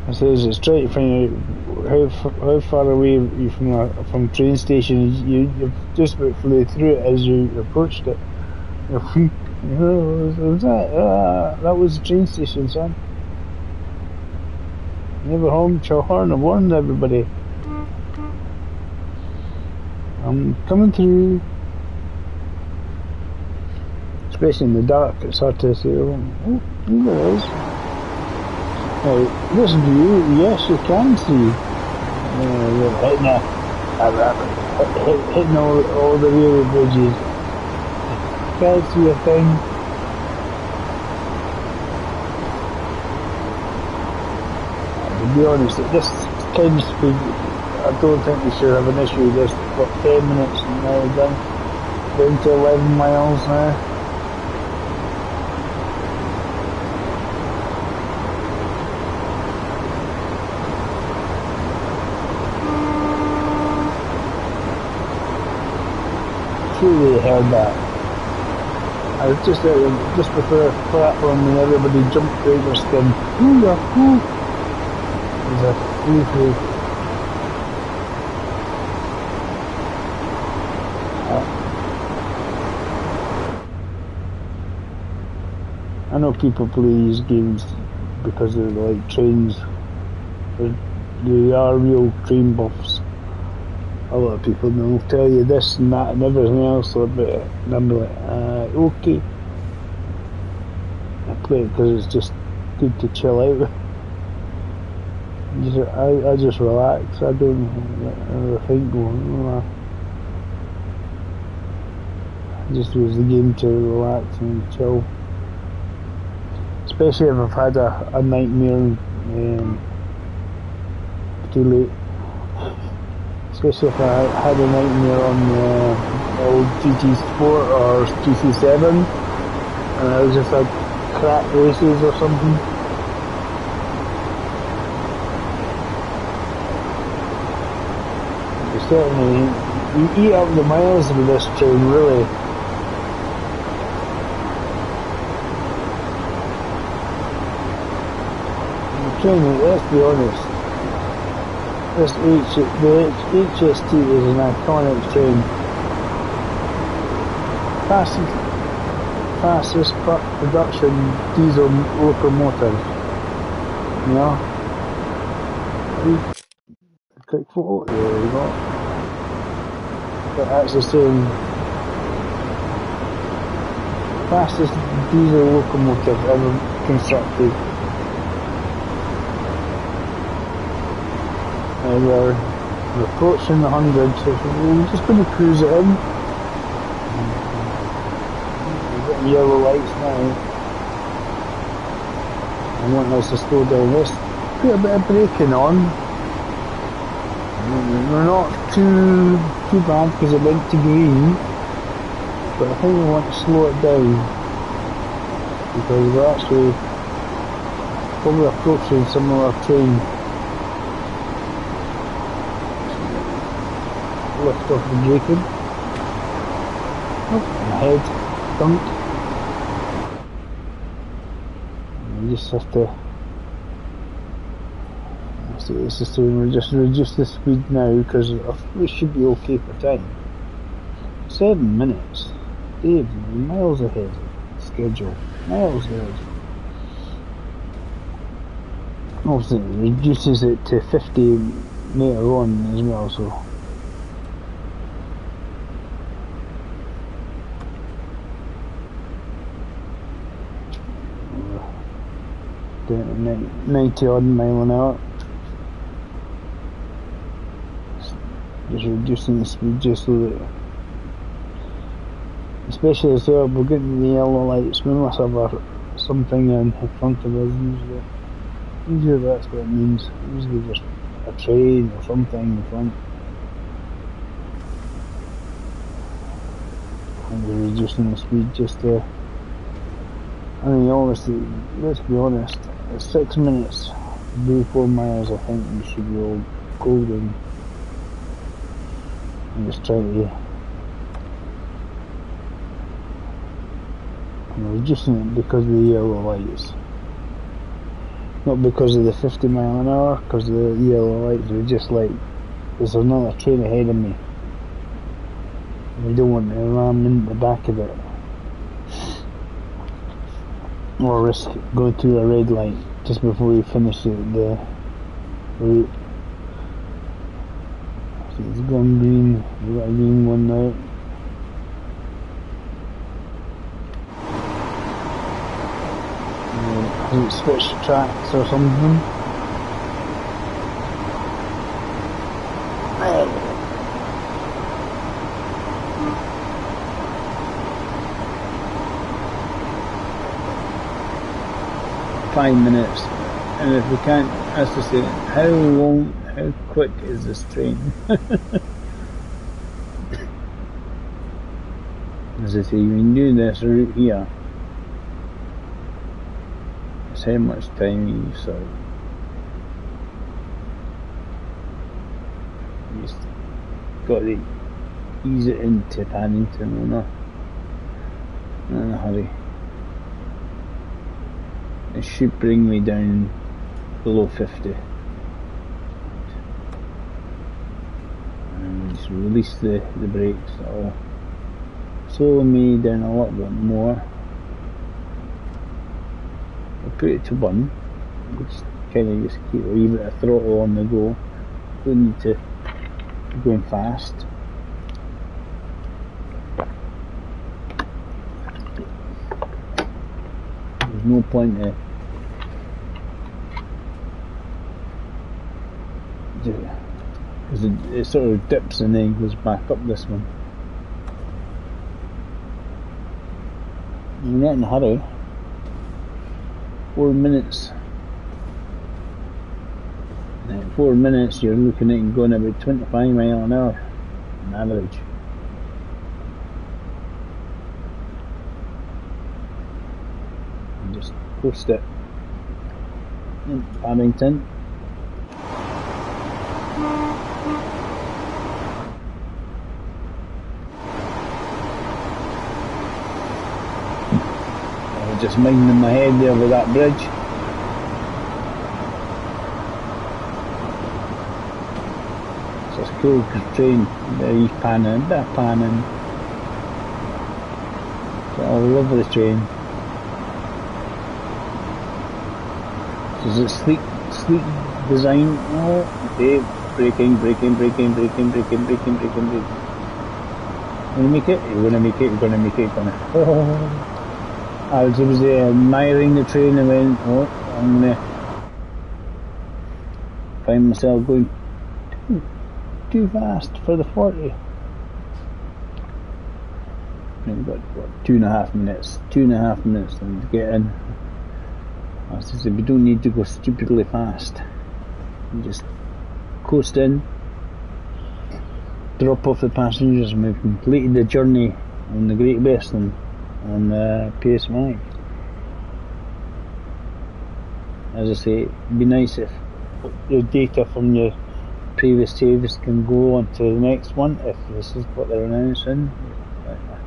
[SPEAKER 1] I says it's trying to find out how far away you from train station. You've just about flew through it as you approached it. That was the train station, son. Never honked your horn and warned everybody. I'm coming through. Especially in the dark, it's hard to see. Oh, there it is. Now, listen to you, yes, you can see. Hitting all the railway bridges. Can't see a thing. To be honest, at this kind of speed, I don't think we should have an issue with this. For 10 minutes and now we're down to 11 miles now. Surely they heard that. I was just before the platform and everybody jumped out their skin. Ooh, yeah, ooh. There's a foo-foo. I know people play these games because they're like trains. They are real train buffs. A lot of people will tell you this and that and everything else about it, and I'm like, okay. great because it's just good to chill out. I just relax. I don't ever think I just use the game to relax and chill. Especially if I've had a nightmare too late. Especially if I had a nightmare on the old GT Sport or GT7 and I was just like crap races or something. You certainly, you eat up the miles with this train, really. The train, let's be honest, the HST is an iconic train. Fastest production diesel locomotive. You know? Quick photo, there you go. But that's the same. Fastest diesel locomotive ever constructed. And we're approaching the 100, so we're just going to cruise it in. We're getting yellow lights now. I want us to slow down. Let's put a bit of braking on. We're not too bad because it went to green, but I think we want to slow it down because we're actually probably approaching some of our train. Lift off the braking. Oh, my head dunked. We just have to. It's the same. We'll just reduce the speed now because we should be okay for time. 7 minutes. Dave, you're miles ahead of schedule. Miles ahead. Obviously, it reduces it to 50 later on as well, so. Down to 90 odd mile an hour. Just reducing the speed just so that, especially as well, we're getting the yellow lights, we must have something in front of us usually that's what it means, usually just a train or something in front. And we're reducing the speed just to, I mean honestly, let's be honest, at 6 minutes, do 4 miles I think we should be all golden. I'm just trying to, I'm reducing it because of the yellow lights, not because of the 50 mile an hour, because the yellow lights are just like, there's another train ahead of me, we don't want to ram into the back of it, or risk going through a red light just before we finish the route. It's gone green, we've got a green one now. Has it switched tracks or something? "5 minutes, and if we can't, as to say, how quick is this train?" As I say, when you do this route here, it's how much time you sort of, you just got to ease it into Paddington, not in a hurry. It should bring me down below 50. And just release the brakes, that'll slow me down a little bit more. I'll put it to 1, just kind of just keep a wee bit of throttle on the go, don't need to be going fast. there's no point to because it sort of dips and then goes back up this one. You're not in a hurry. 4 minutes. In 4 minutes you're looking at going about 25 miles an hour on average. And just post it in Paddington. Just minding my head there with that bridge. So it's a cool train. He's panning, a bit of panning. So I love the train. So is it sleek design? Oh, okay. Braking. Gonna make it? You're gonna make it, you're gonna make it, oh. I was admiring the train and went, oh, I'm going to find myself going too fast for the 40. We've got, what, 2.5 minutes. 2.5 minutes to get in. I said, we don't need to go stupidly fast. You just coast in, drop off the passengers, and we've completed the journey on the Great Western on PS5. As I say, it'd be nice if your data from your previous saves can go on to the next one, if this is what they're announcing,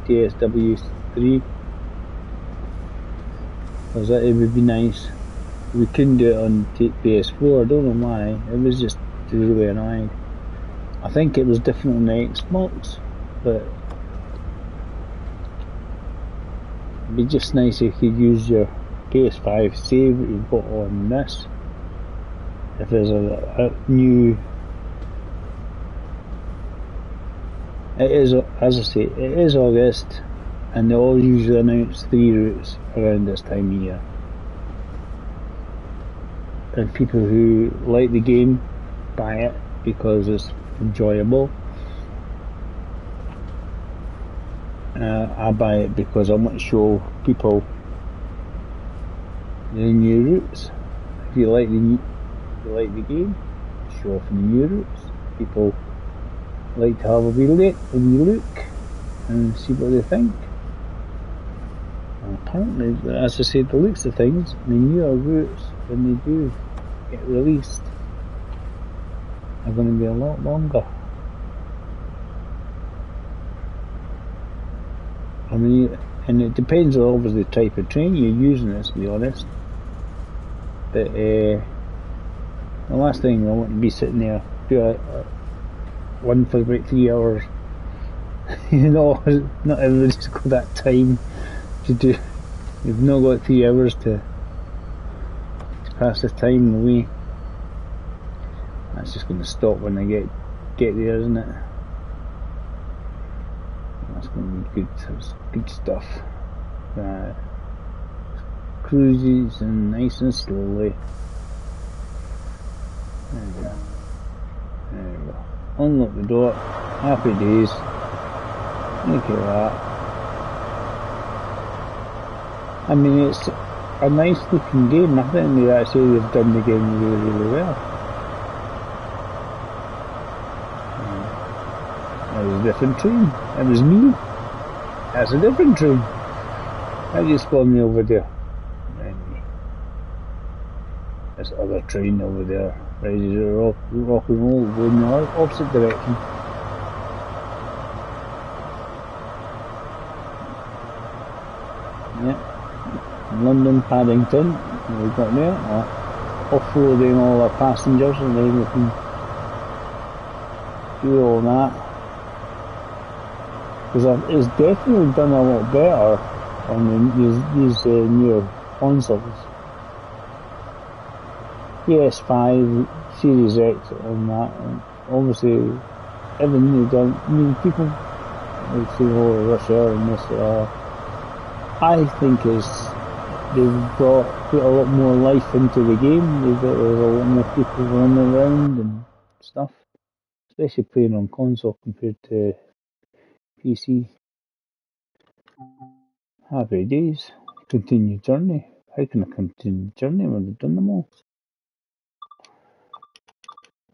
[SPEAKER 1] TSW3, because it would be nice. We couldn't do it on PS4, I don't know why, it was just really annoying. I think it was different on the Xbox, but it'd be just nice if you could use your PS5 save that you've got on this. If there's a new... It is, as I say, it is August, and they all usually announce 3 routes around this time of year. And people who like the game buy it because it's enjoyable. I buy it because I want to show people the new routes. If you like the game, show off the new routes. People like to have a wee look and see what they think. And apparently, as I said, the looks of things, the newer routes, when they do get released, are going to be a lot longer. I mean, and it depends on obviously the type of train you're using, let's be honest. But the last thing I want to be sitting there, do one for about 3 hours. You know, not everybody's got that time to do. You've not got 3 hours to pass the time away. That's just going to stop when I get there, isn't it? That's going to be good. It's good stuff. Cruises and nice and slowly. There we go. There we go. Unlock the door. Happy days. Look at that. I mean, it's a nice looking game. I think they actually have done the game really, really well. It was a different train. It was me. That's a different train. That just spawned me over there. Anyway. This other train over there. Ready to rock and roll, going in the opposite direction. Yep. London Paddington. We've got there. Offloading all our passengers and then we can do all that. Because it's definitely done a lot better on these newer consoles. PS5, Series X and that, and obviously everything they've done. I mean, people like say, oh, Russia and this, I think is they've put a lot more life into the game. There's a lot more people running around and stuff, especially playing on console compared to PC. Happy days. Continue journey. How can I continue journey when I've done them all?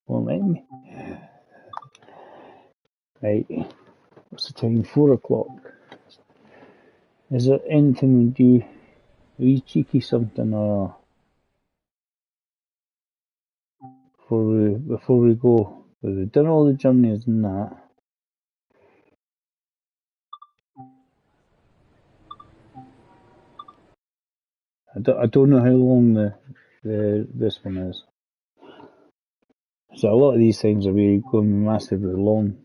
[SPEAKER 1] Won't let me. Right. What's the time? 4 o'clock. Is there anything we do? A wee cheeky something or before we go? We've done all the journeys and that. I don't know how long this one is. So a lot of these things are really going to be massively long.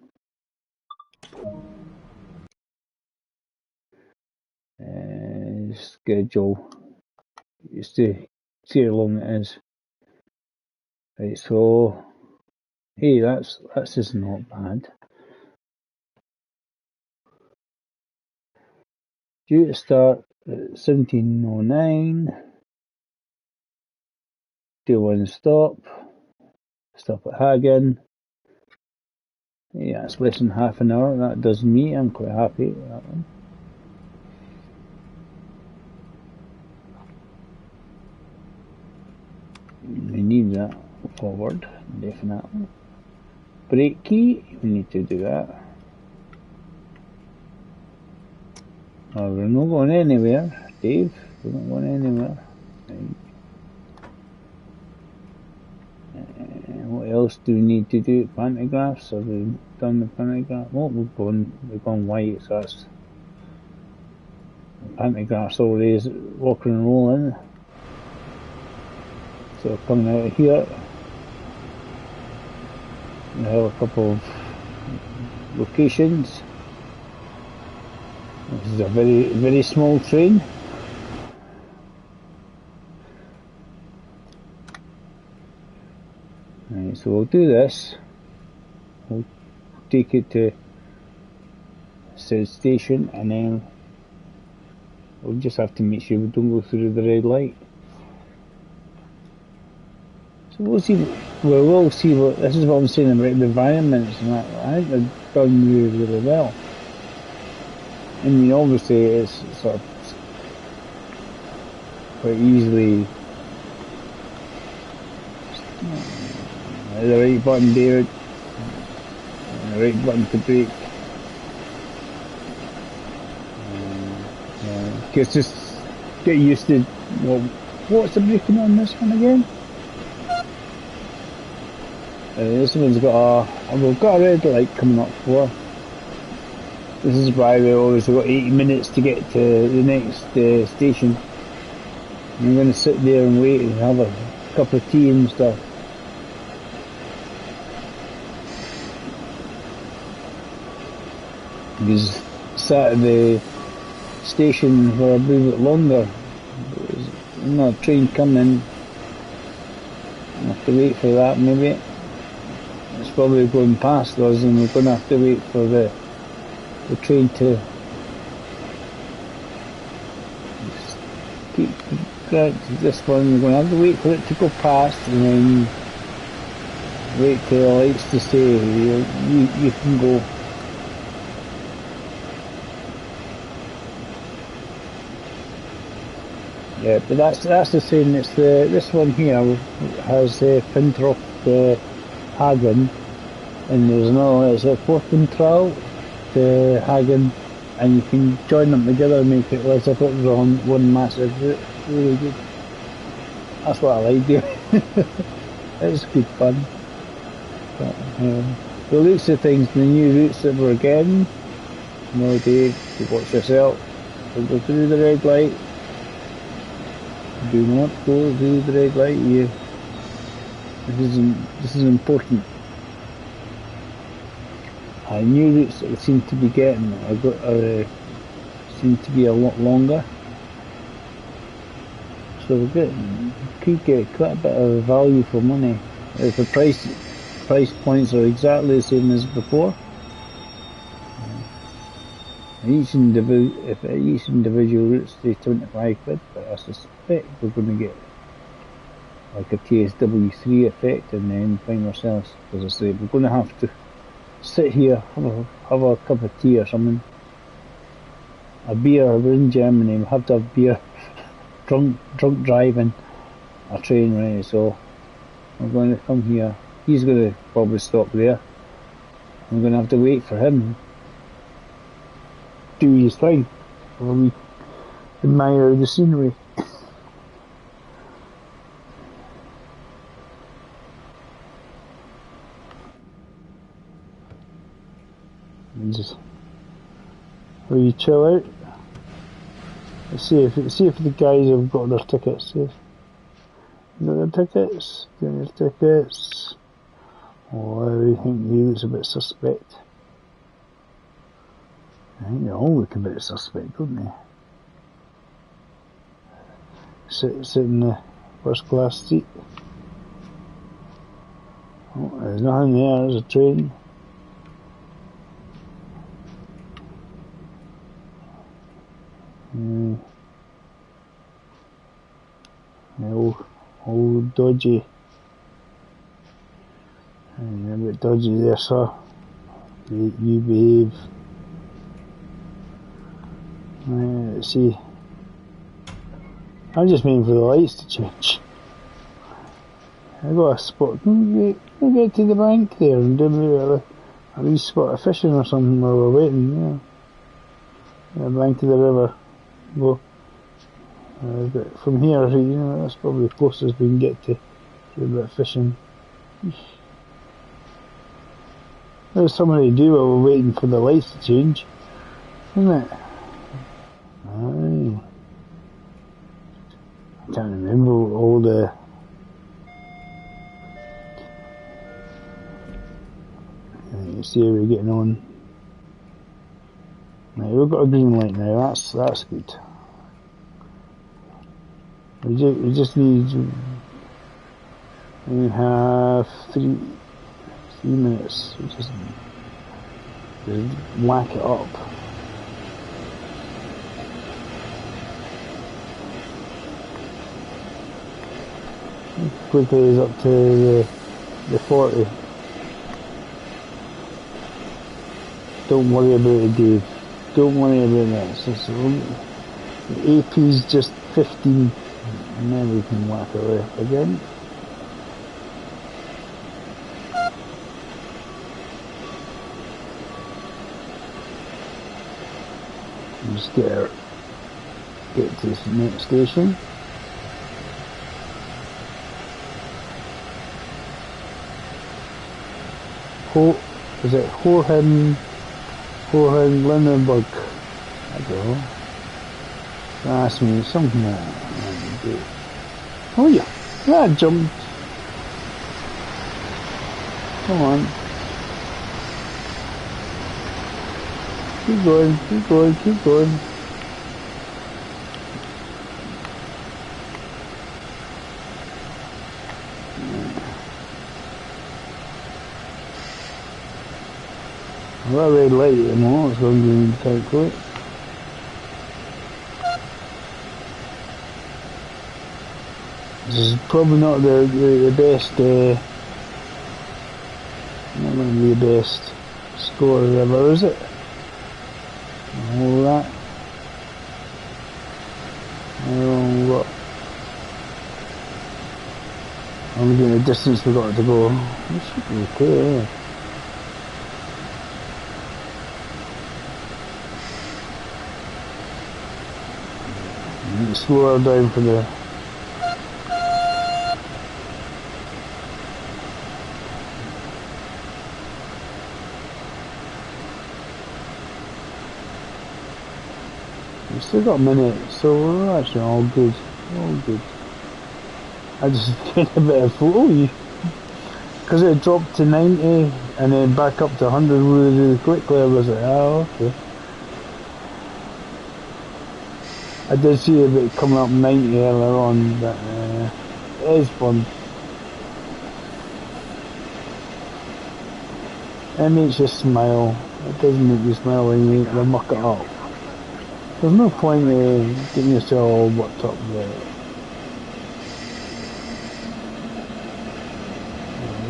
[SPEAKER 1] Schedule. Just to see how long it is. Right, so hey, that's just not bad. Due to start at 17:09. Do one stop. Stop at Hagen. Yeah, it's less than half an hour. That does me. I'm quite happy with that one. We need that forward, definitely. Brake key, we need to do that. Oh, we're not going anywhere, Dave. We're not going anywhere. Right. What else do we need to do? Pantographs? Have we done the pantograph? Oh, we've gone white, so that's pantographs already is rocking and rolling. So coming out of here, we have a couple of locations. This is a very, very small train. Right, so we'll do this. We'll take it to said station and then we'll just have to make sure we don't go through the red light. So we'll see. We'll see what this is. What I'm saying about the environments and that. I think they've done really, really well. I mean, obviously, it's sort of quite easily the right button, David. The right button to brake. Just get used to. Well, what's the braking on this one again? This one's got we've got a red light coming up for. This is why we've always got 80 minutes to get to the next station. I'm going to sit there and wait and have a cup of tea and stuff. Because sat at the station for a little bit longer. There's another train coming. I'll have to wait for that maybe. It's probably going past us and we're going to have to wait for the train to keep this one. We're going to have to wait for it to go past and then wait till the lights to say you can go. Yeah, but that's the same. It's this one here has Fintroff Hagen, and there's another one. It's a Fortentral to Hagen, and you can join them together and make it as if it was on one massive route. Really good. That's what I like doing. It's good fun. But, the looks of things, the new routes that we're getting, no Dave, you watch yourself. Don't go through the red light. Do not go through the red light here. This is important. New routes that we seem to be getting seem to be a lot longer. So we could get quite a bit of value for money if the price points are exactly the same as before. If each individual route's say 25 quid, but I suspect we're going to get like a TSW3 effect and then find ourselves, as I say, we're going to have to sit here, have a cup of tea or something, a beer. We're in Germany, we have to have beer, drunk driving a train, right? So we're going to come here. He's going to probably stop there. I'm going to have to wait for him do his thing while we admire the scenery. And just we chill out. Let's see if the guys have got their tickets. See if got their tickets. Get their tickets. Oh, I think he looks a bit suspect. I think they all look a bit suspect, don't they? Sit in the first class seat. Oh, there's nothing there, there's a train. Old dodgy. A bit dodgy there, sir. You behave. Let's see. I'm just waiting for the lights to change. I got a spot. Can we get to the bank there and do a wee spot of fishing or something while we're waiting? Yeah. The bank of the river. Well, but from here, that's probably the closest we can get to do a bit of fishing. There's something to do while we're waiting for the lights to change, isn't it? Aye. I can't remember all the... You see how we're getting on. Right, we've got a green light now, that's good. We just need... We have 3 minutes. We just whack it up. Quickly is up to the 40. Don't worry about it, Dave. Don't worry about that. The AP's just 15, and then we can whack it left again. Just get to the next station. Is it Horhen Lindenberg? I don't know. Ask me something like that. Oh yeah, that jumped. Come on. Keep going, keep going, keep going. Well, red light at the moment, so I'm going to quite quick. This is probably not the best, not going to be the best score ever, is it? All that. I don't know what. I'm getting the distance we've got to go. This should be okay, yeah. Slow her down for the... We've still got a minute, so we're actually all good. All good. I just get a bit of photo, because it dropped to 90 and then back up to 100 really quickly. I was like, oh, okay. I did see a bit coming up 90 earlier on, but it is fun. It makes you smile. It doesn't make you smile when you muck it up. There's no point in getting yourself all worked up there.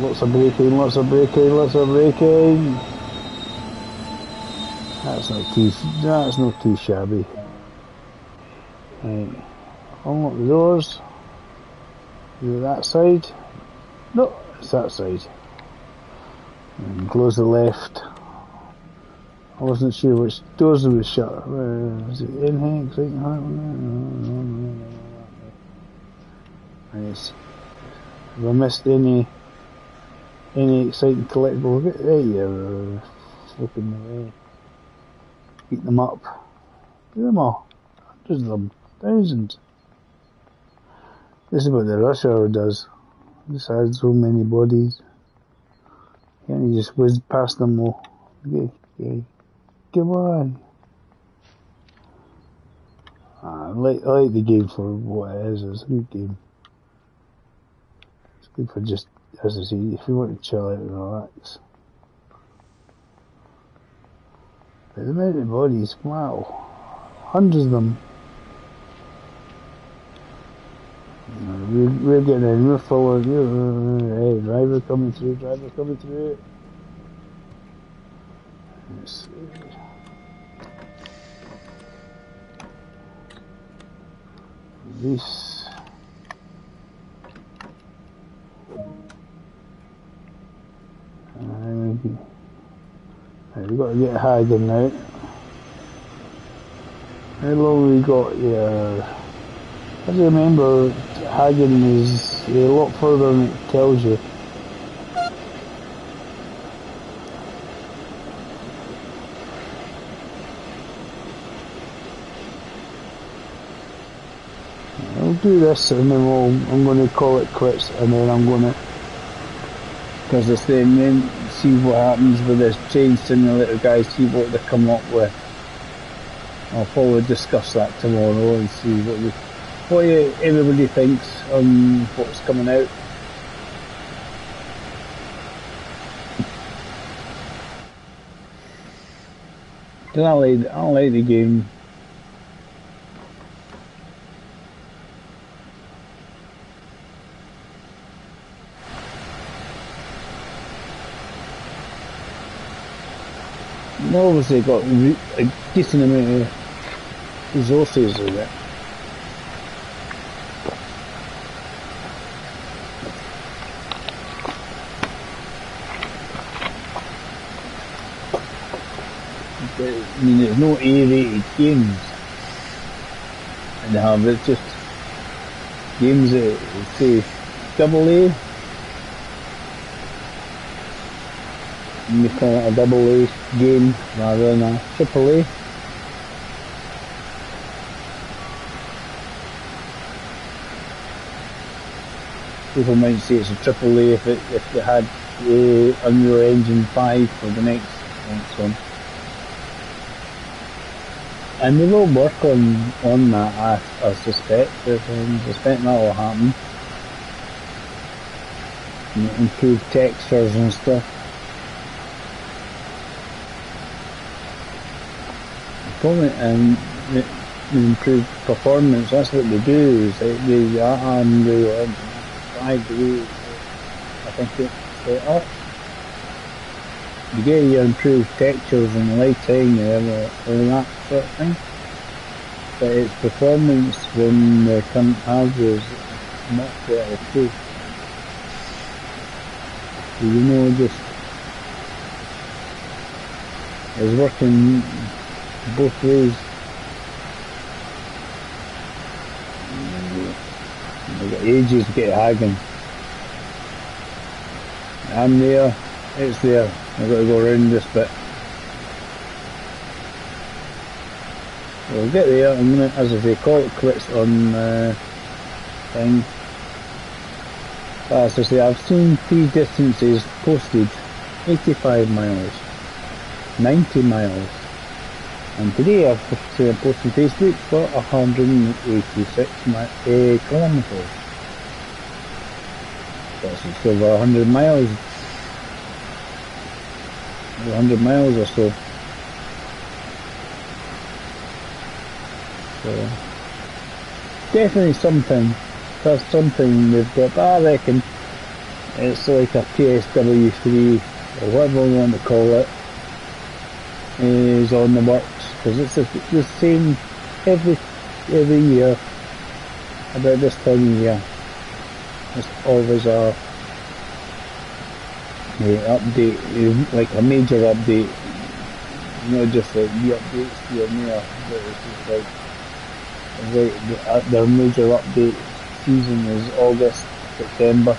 [SPEAKER 1] Lots of braking, lots of braking, lots of braking. That's not too shabby. Right. Unlock the doors. Is it that side? No, it's that side. And close the left. I wasn't sure which doors were shut. Is it in exciting heart? Yes. Have I missed any exciting collectible? There you are. Flipping away. Beat them up. Do them all. Hundreds of them. Thousands. This is what the rush hour does. This has so many bodies. Can't you just whiz past them all? Okay. Come on. I like the game for what it is. It's a good game. It's good for just, as I say, if you want to chill out and relax. But the amount of bodies, wow. Hundreds of them. We're getting in, we're forward. Hey, driver coming through. Let's see. This. We've got to get Hagen now. How long we got here? I remember Hagen is a lot further than it tells you. I'll do this and then I'm going to call it quits, and then I'm going to, because I say, and then see what happens with this change simulator, guys, see what they come up with. I'll probably discuss that tomorrow and see what everybody thinks on what's coming out. I don't like the game. They obviously got a decent amount of resources in it. I mean, there's no A-rated games in the hub. It's just games that say double A. And we call it a double A game rather than a triple A. People might say it's a triple A if they had Unreal Engine 5 for the next one. And they will work on that, I suspect. I suspect that will happen. Improve textures and stuff. Probably, and improve performance. That's what they do. Is they are Unreal Engine 5. I think it's set up. You get your improved textures and lighting and all that sort of thing, but its performance when the current hardware is much better too. So just it's working both ways. I've got ages to get Hagen. I'm there, it's there. I've got to go around this bit. We'll get there. I'm gonna, as I say, call it quits on thing. As I say, I've seen these distances posted: 85 miles, 90 miles, and today I've posted on Facebook for 186 kilometres. That's over 100 miles. 100 miles or so. So definitely something. There's something they've got, but I reckon it's like a PSW3 or whatever you want to call it is on the works, because it's the same every year about this time of year. It's always a update, like a major update, not just like the updates here and there, but it's just like their major update season is August, September.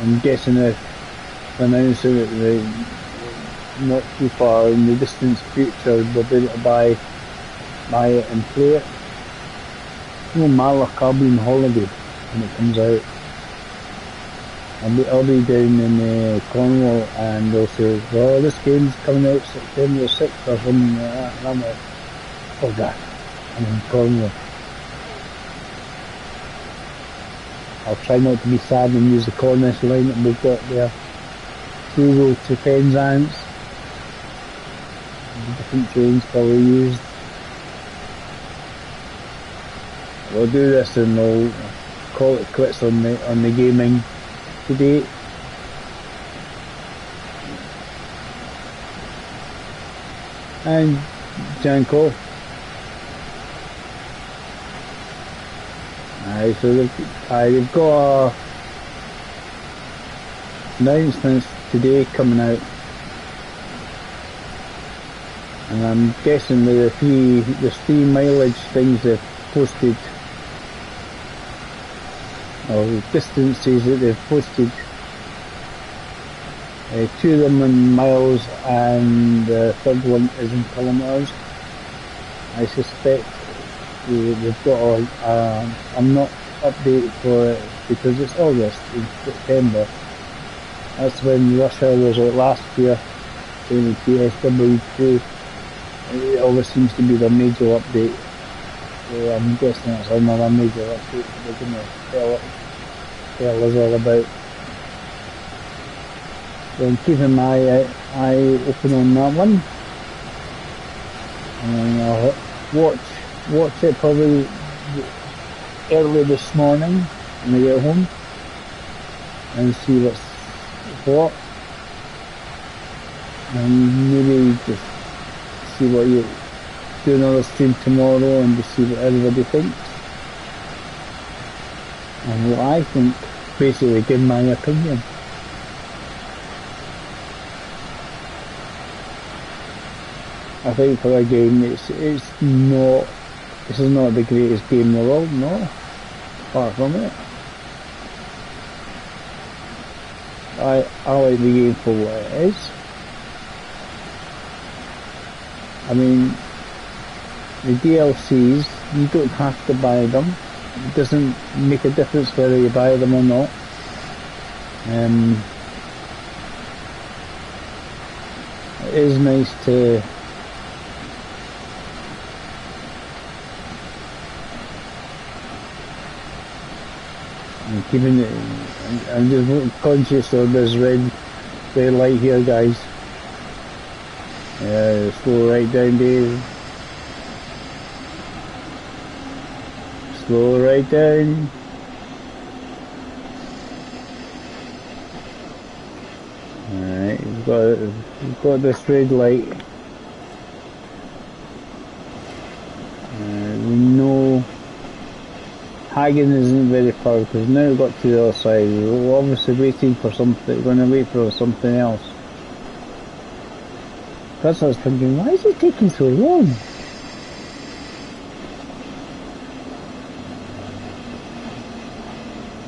[SPEAKER 1] I'm guessing if announcing that they not too far in the distant future they'll be able to buy it and play it. You know, Malak, I'll be on holiday when it comes out. I'll be down in Cornwall, and they'll say, well, this game's coming out September 6th or something like that, and I'm like, oh god, I'm in Cornwall. I'll try not to be sad and use the Cornish line that we've got there. 0 to Penzance. Different trains probably used. We'll do this and we'll call it quits on the gaming today. And Janko. So they've got announcements today coming out, and I'm guessing there's three mileage things they've posted, or distances that they've posted. 2 of them in miles and the third one is in kilometres. I suspect they've got I'm not update for it because it's August and September. That's when Russia was like last year in the PSW2. It always seems to be the major update. So I'm guessing that's another major update they're going to tell us all about. So I'm keeping my eye open on that one. And I'll watch it probably early this morning when I get home and see what's what, and maybe just see what you do another stream tomorrow and just see what everybody thinks and what I think, basically give my opinion. I think for a game this is not the greatest game in the world, no, far from it. I like the game for what it is. I mean, the DLCs, you don't have to buy them. It doesn't make a difference whether you buy them or not. It is nice to keeping it. I'm just conscious of this red light here, guys. Slow right down, Dave. Slow right down. Alright, we've got this red light. We know Hagen isn't very far because now we've got to the other side. We're obviously waiting for something. We're going to wait for something else. That's what I was thinking. Why is it taking so long?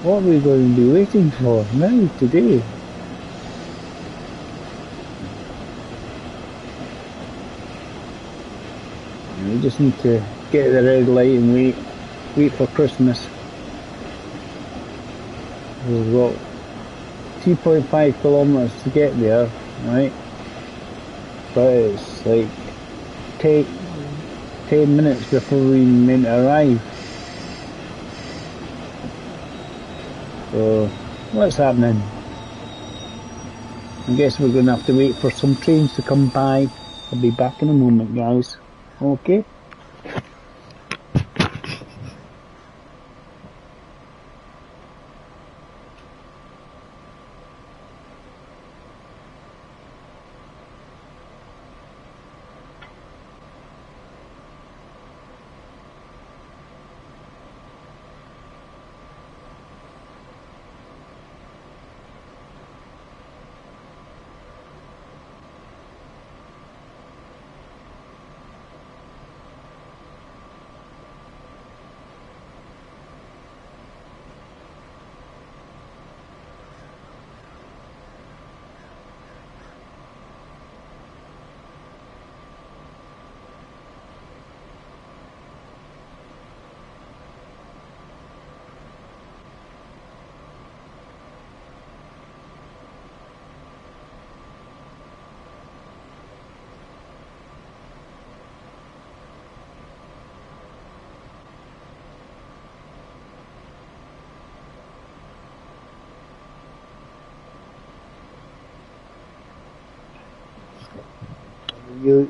[SPEAKER 1] What are we going to be waiting for now today? We just need to get the red light and wait for Christmas. We've got 2.5 kilometers to get there, right? But it's like 10 minutes before we meant to arrive. So, what's happening? I guess we're going to have to wait for some trains to come by I'll be back in a moment, guys. Okay?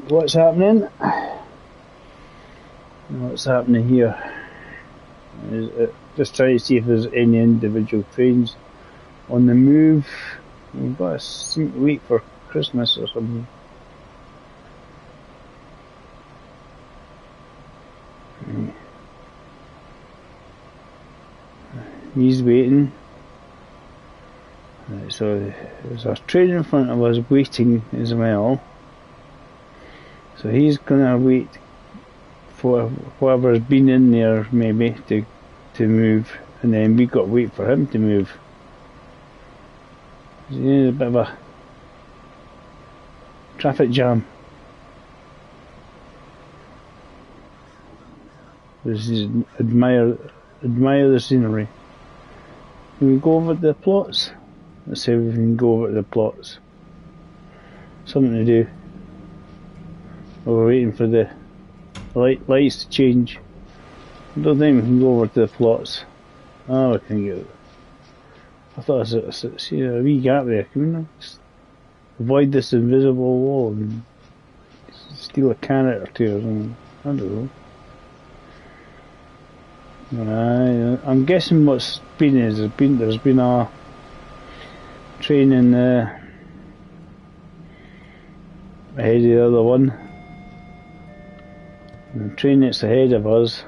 [SPEAKER 1] What's happening? What's happening here? Just trying to see if there's any individual trains on the move. We've got to wait for Christmas or something. He's waiting. Right, so there's a train in front of us waiting as well. So he's gonna wait for whoever's been in there maybe to move, and then we got to wait for him to move. There's a bit of a traffic jam. This is admire the scenery. Can we go over the plots? Let's see if we can go over the plots. Something to do. We're waiting for the lights to change. I don't think we can go over to the plots. Oh, we can get it. I thought I see a wee gap there. Can we not just avoid this invisible wall and steal a carrot or two or something? I don't know. I'm guessing what's been is there's been a train in ahead of the other one. The train that's ahead of us,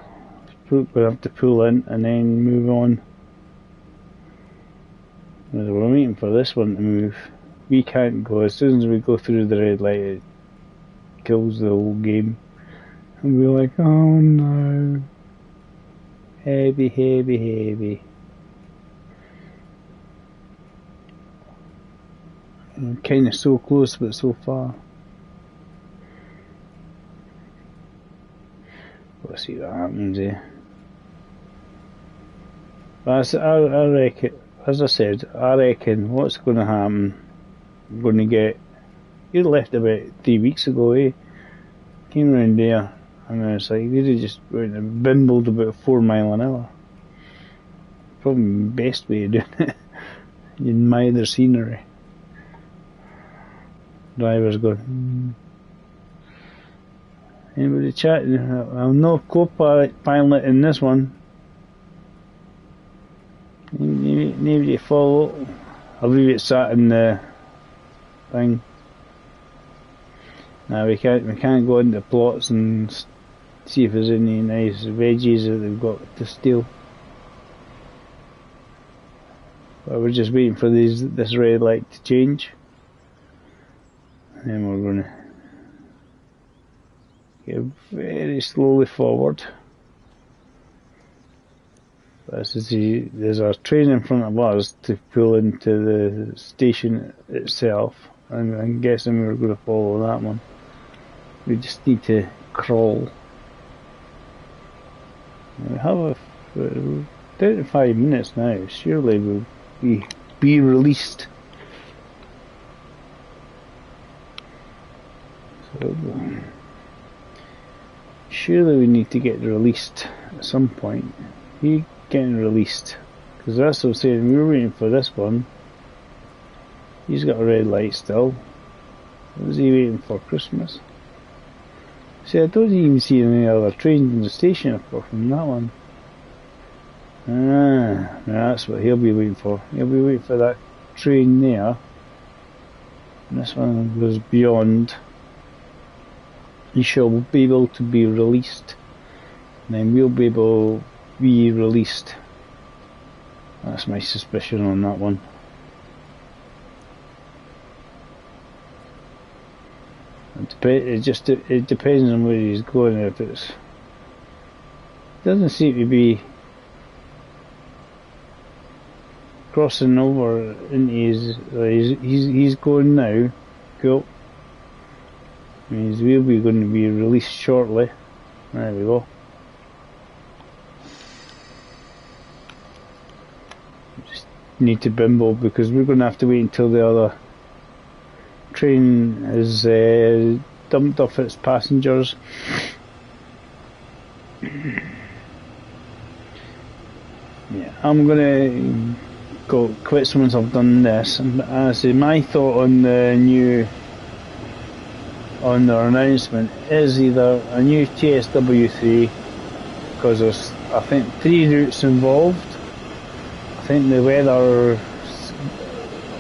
[SPEAKER 1] we'll have to pull in and then move on. We're waiting for this one to move. We can't go. As soon as we go through the red light, it kills the whole game. And we're like, oh no. Heavy, heavy, heavy. I'm kind of so close but so far. Let's see what happens here. I reckon, as I said, I reckon what's going to happen, I'm going to get, he left about 3 weeks ago, came round there, and it's like, they just went and bimbled about 4 mile an hour. Probably the best way of doing it. You admire the scenery. Driver's going, Anybody chatting? I'm no co-pilot in this one. Nobody follow. I believe it's sat in the thing. Now we can't go into plots and see if there's any nice veggies that they've got to steal. But we're just waiting for this red light to change. And then we're gonna get very slowly forward. There's a train in front of us to pull into the station itself, and I'm guessing we're going to follow that one. We just need to crawl. We have down to 5 minutes now. Surely we'll be released. So, surely we need to get released at some point. He getting released, because that's what I'm saying. We were waiting for this one. He's got a red light still. What was he waiting for? Christmas? See, I don't even see any other trains in the station apart from that one. Ah, that's what he'll be waiting for. He'll be waiting for that train there. And this one goes beyond. He shall be able to be released. And then we'll be able to be released. That's my suspicion on that one. It depends on where he's going. If it's doesn't seem to be crossing over into he's going now. Cool. Means we'll be going to be released shortly. There we go. Just need to bimble because we're going to have to wait until the other train is dumped off its passengers. Yeah, I'm gonna go quit once I've done this. And I say my thought on the their announcement is either a new TSW3, because there's I think 3 routes involved. I think the weather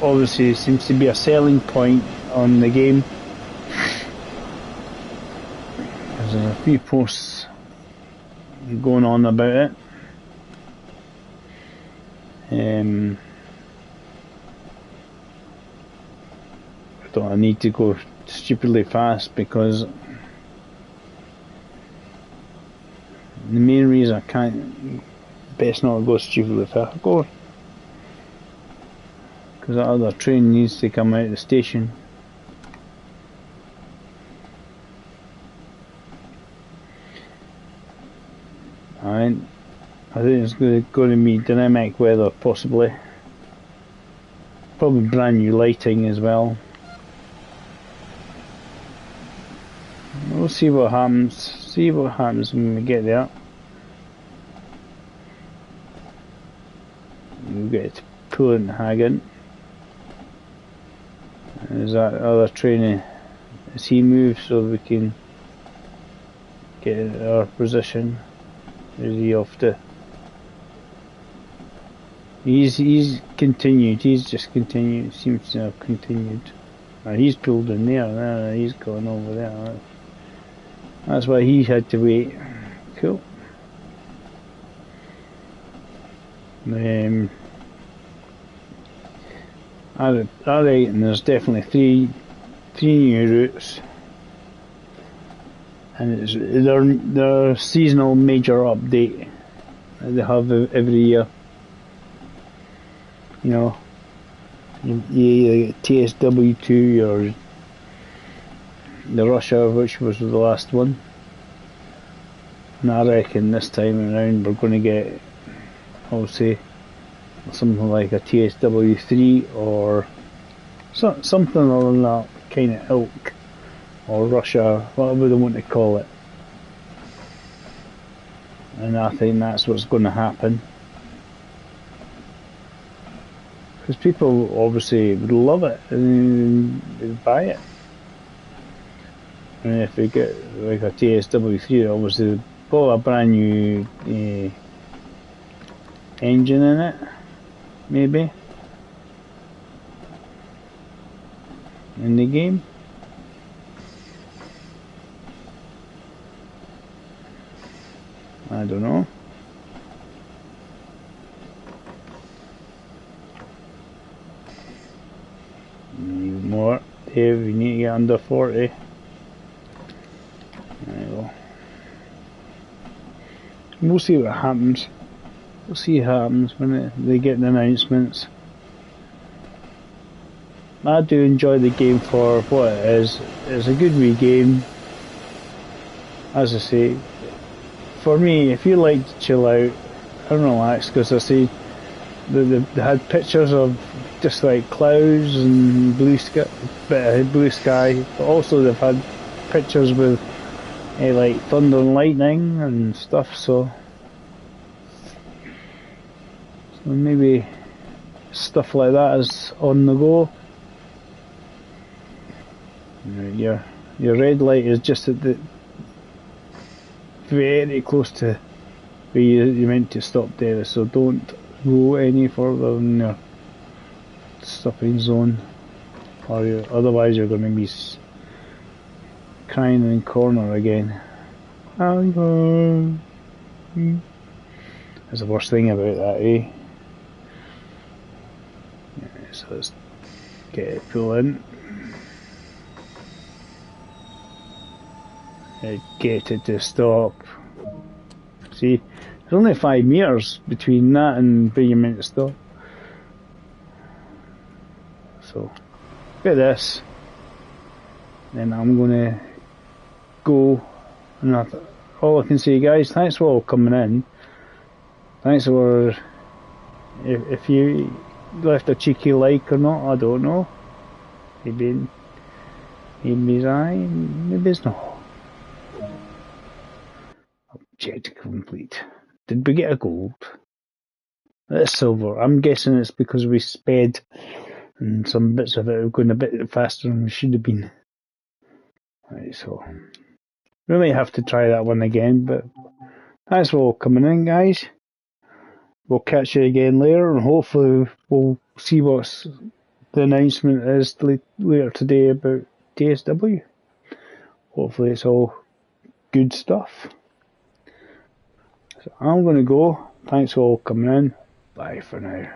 [SPEAKER 1] obviously seems to be a selling point on the game. There's a few posts going on about it. I don't need to go stupidly fast because the main reason I can't, best not to go stupidly fast, go because that other train needs to come out of the station. I think it's going to be dynamic weather, possibly. Probably brand new lighting as well. We'll see what happens. See what happens when we get there. We'll get to Pullenhagen. There's that other train as he moves so we can get our position. Is he off to? He's continued. He's just continued. Seems to have continued. He's pulled in there. He's gone over there. That's why he had to wait. Cool. Alright, and there's definitely three new routes, and it's their seasonal major update that they have every year. You know, you either get TSW2 or the Russia, which was the last one, and I reckon this time around we're going to get, obviously, something like a TSW3 or something along that kind of ilk, or Russia, whatever they want to call it. And I think that's what's going to happen, because people obviously would love it and they'd buy it. And if we get like a TSW3, obviously put a brand new engine in it, maybe, in the game. I don't know. Need more. Dave, you need to get under 40. There you go. We'll see what happens. We'll see what happens when they get the announcements. I do enjoy the game for what it is. It's a good wee game. As I say, for me, if you like to chill out and relax, because I see they had pictures of just like clouds and blue sky, but also they've had pictures with like thunder and lightning and stuff. So maybe stuff like that is on the go. Your red light is just at the very close to where you're meant to stop there, so don't go any further than your stopping zone, or otherwise you're going to be crying in the corner again. That's the worst thing about that, eh? Yeah, so let's get it pull in. Get it to stop. See, there's only 5 meters between that and where you're meant to stop. So, get this. Then I'm gonna go. And all I can say, guys, thanks for all coming in. Thanks for, if you left a cheeky like or not, I don't know. Maybe it's aye, maybe it's not. Objective complete. Did we get a gold? That's silver. I'm guessing it's because we sped and some bits of it are going a bit faster than we should have been. Right, so we might have to try that one again, but thanks for all coming in, guys. We'll catch you again later, and hopefully we'll see what the announcement is later today about TSW. Hopefully it's all good stuff. So I'm going to go. Thanks for all coming in. Bye for now.